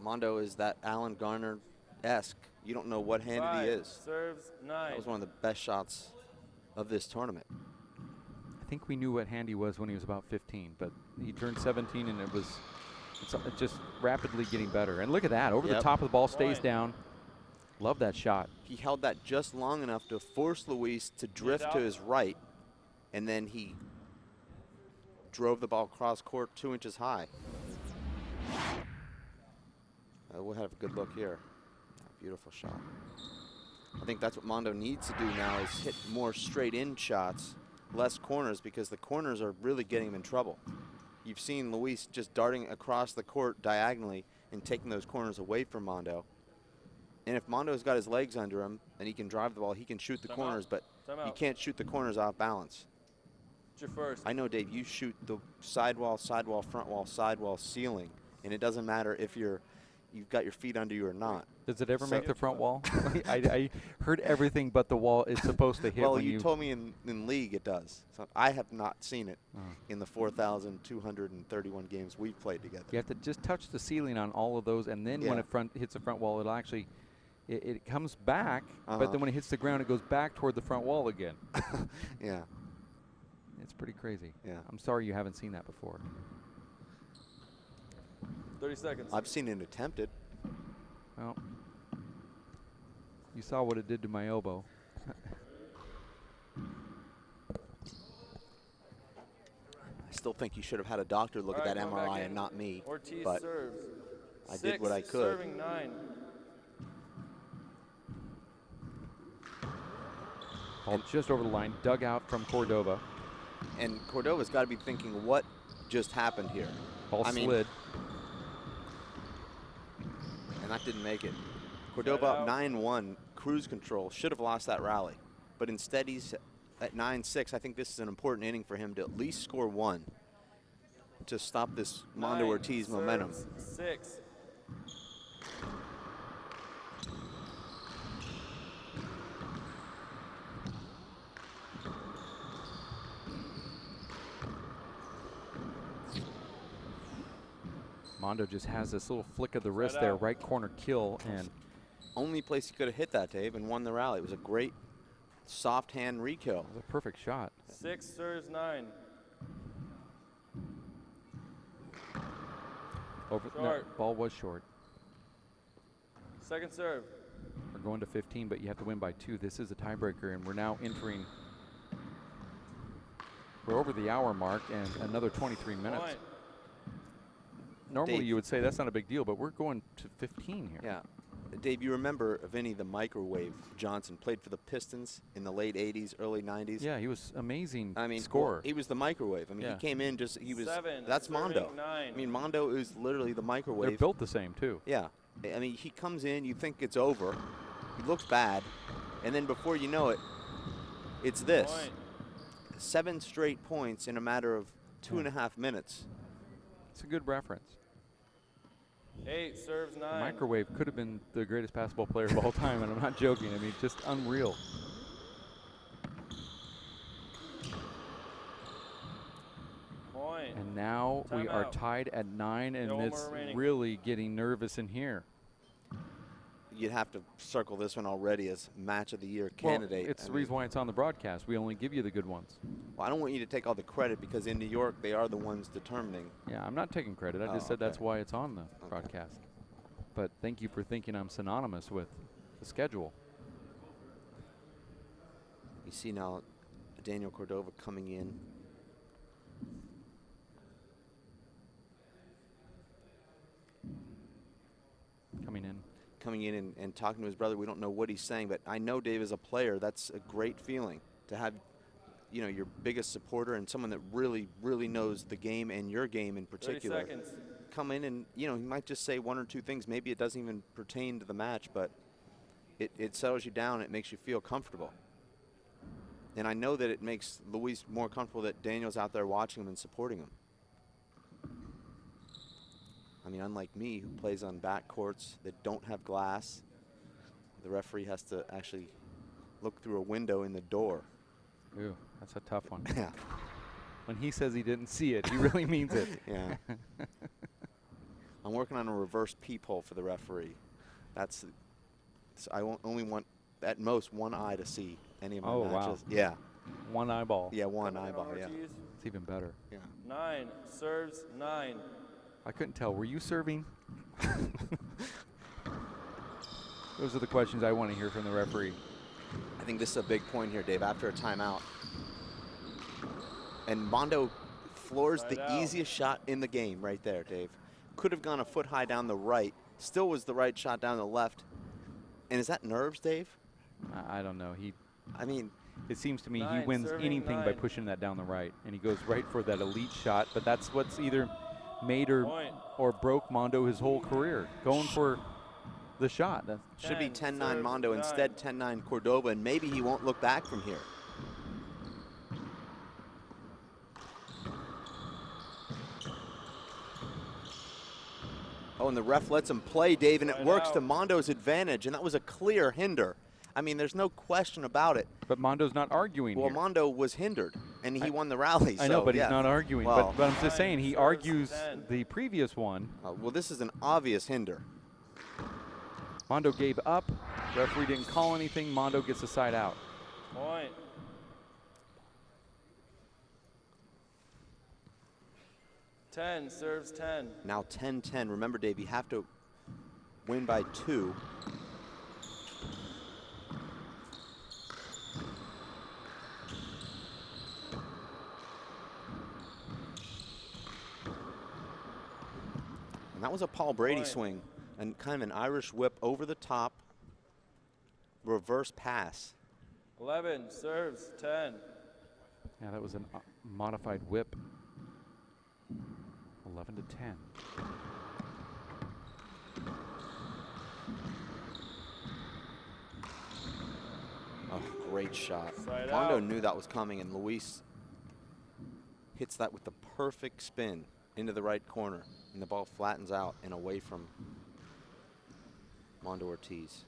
Mondo is that Alan Garner-esque. You don't know what handed he is. Serves 9. That was one of the best shots of this tournament. I think we knew what hand he was when he was about 15, but he turned 17 and it's just rapidly getting better. And look at that, over the top of the ball, stays down. Love that shot. He held that just long enough to force Luis to drift to his right, and then he drove the ball cross court 2 inches high. We'll have a good look here. Beautiful shot. I think that's what Mondo needs to do now, is hit more straight in shots, less corners, because the corners are really getting him in trouble. You've seen Luis just darting across the court diagonally and taking those corners away from Mondo. And if Mondo's got his legs under him and he can drive the ball, he can shoot the corners, but you can't shoot the corners off balance. It's your first. I know, Dave, you shoot the sidewall, front wall, ceiling, and it doesn't matter if you've got your feet under you or not. Does it ever make the front wall? I heard everything but the wall it's supposed to hit. Well, when you told me in league it does. So I have not seen it in the 4,231 games we've played together. You have to just touch the ceiling on all of those, and then when it hits the front wall, it'll actually, it comes back, but then when it hits the ground, it goes back toward the front wall again. Yeah. It's pretty crazy. Yeah. I'm sorry you haven't seen that before. 30 seconds. I've seen it attempted. Well, you saw what it did to my elbow. I still think you should have had a doctor look at that MRI and not me. Ortiz but serves. I did what I could. Serving 9. Ball just over the line, dug out from Cordova. And Cordova's got to be thinking, what just happened here? Ball slid. And that didn't make it. Cordova up 9-1, cruise control, should have lost that rally. But instead he's at 9-6. I think this is an important inning for him to at least score 1 to stop this Mondo Ortiz momentum. 6. Mondo just has this little flick of the wrist there, right corner kill, and only place he could have hit that, Dave, and won the rally. It was a great soft hand re-kill. It was a perfect shot. 6 serves 9. No, ball was short. Second serve. We're going to 15, but you have to win by 2. This is a tiebreaker, and we're now entering. We're over the hour mark and another 23 minutes. Point. Normally Dave, you would say that's not a big deal, but we're going to 15 here. Yeah. Dave, you remember Vinny the Microwave Johnson, played for the Pistons in the late 80s, early 90s? Yeah, he was amazing. I mean, scorer. Well, he was the Microwave. I mean, he came in just, he was, 7, that's Mondo. 9. I mean, Mondo is literally the Microwave. They're built the same, too. Yeah. I mean, he comes in, you think it's over. He looks bad. And then before you know it, it's this. Point. 7 straight points in a matter of 2.5 minutes. It's a good reference. 8 serves 9. Microwave could have been the greatest basketball player of all time, and I'm not joking. I mean, just unreal. Point. And now we are tied at 9, and it's really getting nervous in here. You'd have to circle this one already as match of the year candidate. Well, it's the reason why it's on the broadcast. We only give you the good ones. Well, I don't want you to take all the credit because in New York, they are the ones determining. Yeah, I'm not taking credit. I just said that's why it's on the broadcast. But thank you for thinking I'm synonymous with the schedule. You see now Daniel Cordova coming in. Coming in and talking to his brother. We don't know what he's saying, but I know Dave, as a player, that's a great feeling to have, you know, your biggest supporter and someone that really, really knows the game and your game in particular. 30 seconds. Come in and, you know, he might just say 1 or 2 things. Maybe it doesn't even pertain to the match, but it settles you down. It makes you feel comfortable. And I know that it makes Luis more comfortable that Daniel's out there watching him and supporting him. I mean, unlike me, who plays on back courts that don't have glass, the referee has to actually look through a window in the door. Ooh, that's a tough one. Yeah. When he says he didn't see it, he really means it. Yeah. I'm working on a reverse peephole for the referee. That's, I only want at most 1 eye to see any of my matches. Wow. Yeah. 1 eyeball. Yeah, 1 eyeball, yeah. It's even better. Yeah. 9 serves 9. I couldn't tell. Were you serving? Those are the questions I want to hear from the referee. I think this is a big point here, Dave, after a timeout. And Mondo floors the easiest shot in the game right there, Dave. Could have gone a foot high down the right. Still was the right shot down the left. And is that nerves, Dave? I don't know. I mean, it seems to me he wins anything by pushing that down the right. And he goes right for that elite shot. But that's what's either made or broke Mondo his whole career. Going for the shot. Should be 10-9 Mondo, instead 10-9 Cordova, and maybe he won't look back from here. Oh, and the ref lets him play, Dave, and it works to Mondo's advantage, and that was a clear hinder. I mean, there's no question about it. But Mondo's not arguing Well, here. Mondo was hindered, and he won the rally. I know, so, but yeah. he's not arguing. Well, But I'm just saying, he argues the previous one. well, this is an obvious hinder. Mondo gave up. Referee didn't call anything. Mondo gets a side out. Point. Ten, serves 10. Now 10-10. Remember, Dave, you have to win by 2. And that was a Paul Brady swing, and kind of an Irish whip over the top, reverse pass. 11, serves 10. Yeah, that was a modified whip. 11 to 10. Oh, great shot. Side Mondo out. knew that was coming, and Luis hits that with the perfect spin into the right corner, and the ball flattens out and away from Mondo Ortiz.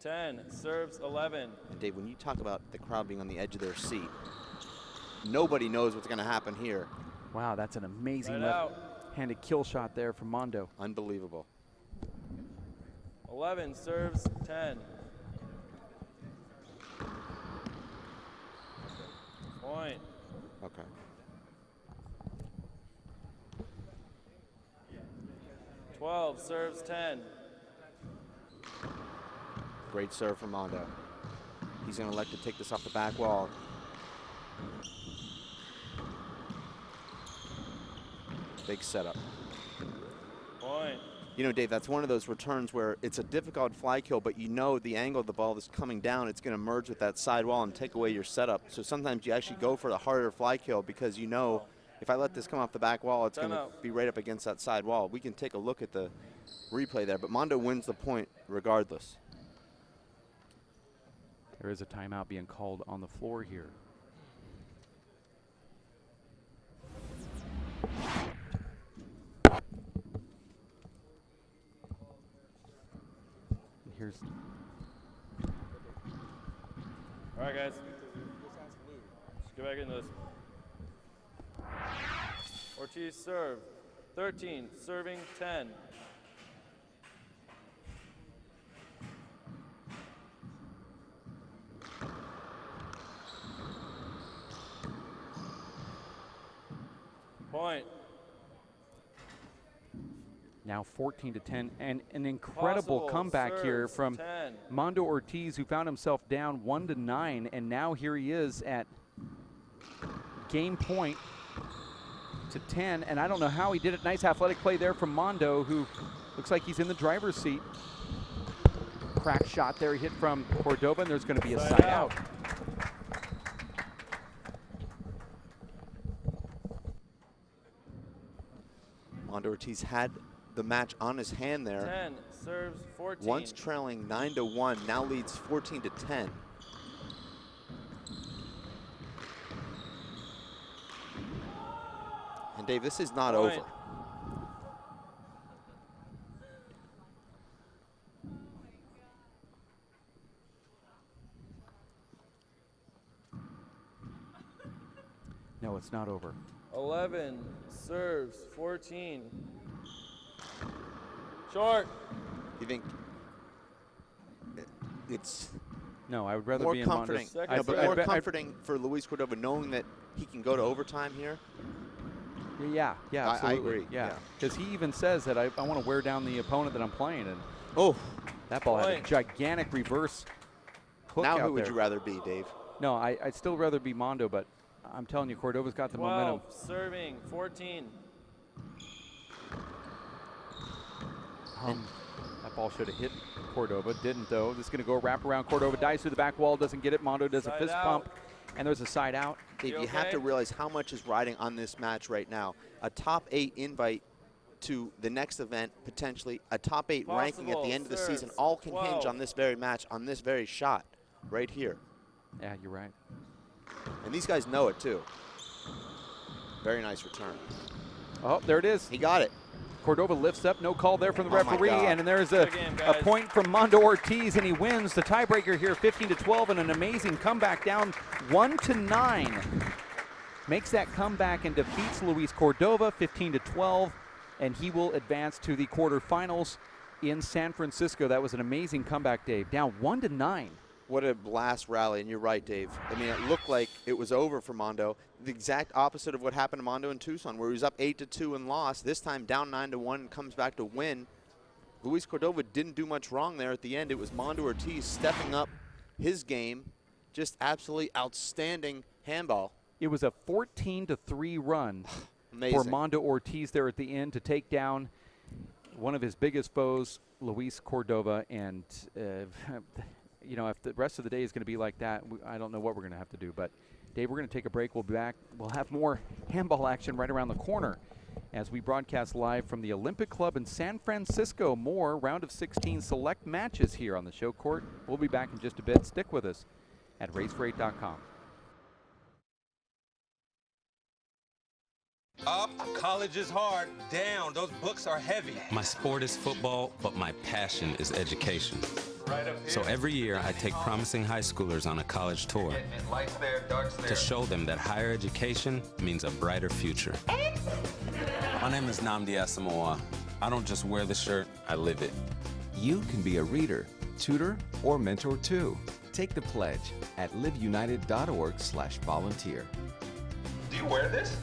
10, serves 11. And Dave, when you talk about the crowd being on the edge of their seat, nobody knows what's going to happen here. Wow, that's an amazing Right out. left-handed kill shot there from Mondo. Unbelievable. 11, serves 10. Point. Okay. Twelve, serves 10. Great serve from Mondo. He's going to elect to take this off the back wall. Big setup. Point. You know, Dave, that's one of those returns where it's a difficult fly kill, but you know the angle of the ball that's coming down, it's going to merge with that sidewall and take away your setup. So sometimes you actually go for the harder fly kill because you know if I let this come off the back wall, it's going to be right up against that side wall. We can take a look at the replay there, but Mondo wins the point regardless. There is a timeout being called on the floor here. Here's. All right, guys. Let's get back into this. Ortiz serve. 13, serving 10. Point. Now 14 to 10, and an incredible Possible comeback here serves from 10. Mondo Ortiz, who found himself down 1 to 9, and now here he is at game point to 10, and I don't know how he did it. Nice athletic play there from Mondo, who looks like he's in the driver's seat. Crack shot there, hit from Cordova, and there's going to be a side out. Mondo Ortiz had the match on his hand there. 10, serves 14. Once trailing 9 to 1, now leads 14 to 10. And Dave, this is not Point. over. No, it's not over. 11, serves 14. Short. You think it's No, I would rather more be in comforting? Mondo's. No, but more comforting for Luis Cordova knowing that he can go to overtime here. Yeah, absolutely. I agree. Yeah, because he even says that I want to wear down the opponent that I'm playing, and that ball had a gigantic reverse hook now out who would there. you rather be, Dave? No, I'd still rather be Mondo, but I'm telling you, Cordova's got the momentum. Serving 14. That ball should have hit Cordova, didn't though. This is going to go wrap around. Cordova dives through the back wall, doesn't get it. Mondo does a fist pump, and there's a side out. Dave, you have to realize how much is riding on this match right now. A top 8 invite to the next event, potentially a top 8 ranking at the end of the season, all can hinge on this very match, on this very shot right here. Yeah, you're right. And these guys know it too. Very nice return. Oh, there it is. He got it. Cordova lifts up, no call there from the referee, and then there's a point from Mondo Ortiz, and he wins the tiebreaker here, 15-12, and an amazing comeback down 1-9. Makes that comeback and defeats Luis Cordova, 15-12, and he will advance to the quarterfinals in San Francisco. That was an amazing comeback, Dave. Down 1-9. What a blast rally, and you're right, Dave. I mean, it looked like it was over for Mondo. The exact opposite of what happened to Mondo in Tucson, where he was up 8-2 and lost. This time down 9-1 and comes back to win. Luis Cordova didn't do much wrong there at the end. It was Mondo Ortiz stepping up his game. Just absolutely outstanding handball. It was a 14-3 run Amazing. for Mondo Ortiz there at the end to take down one of his biggest foes, Luis Cordova, and you know, if the rest of the day is going to be like that, I don't know what we're going to have to do. But, Dave, we're going to take a break. We'll be back. We'll have more handball action right around the corner as we broadcast live from the Olympic Club in San Francisco. More round of 16 select matches here on the show court. We'll be back in just a bit. Stick with us at racefor8.com. Up, college is hard. Down, those books are heavy. My sport is football, but my passion is education. Right up here. So every year I take promising high schoolers on a college tour Lights there, darks there. to show them that higher education means a brighter future. My name is Nnamdi Asamoah. I don't just wear the shirt, I live it. You can be a reader, tutor, or mentor too. Take the pledge at liveunited.org/volunteer. Do you wear this?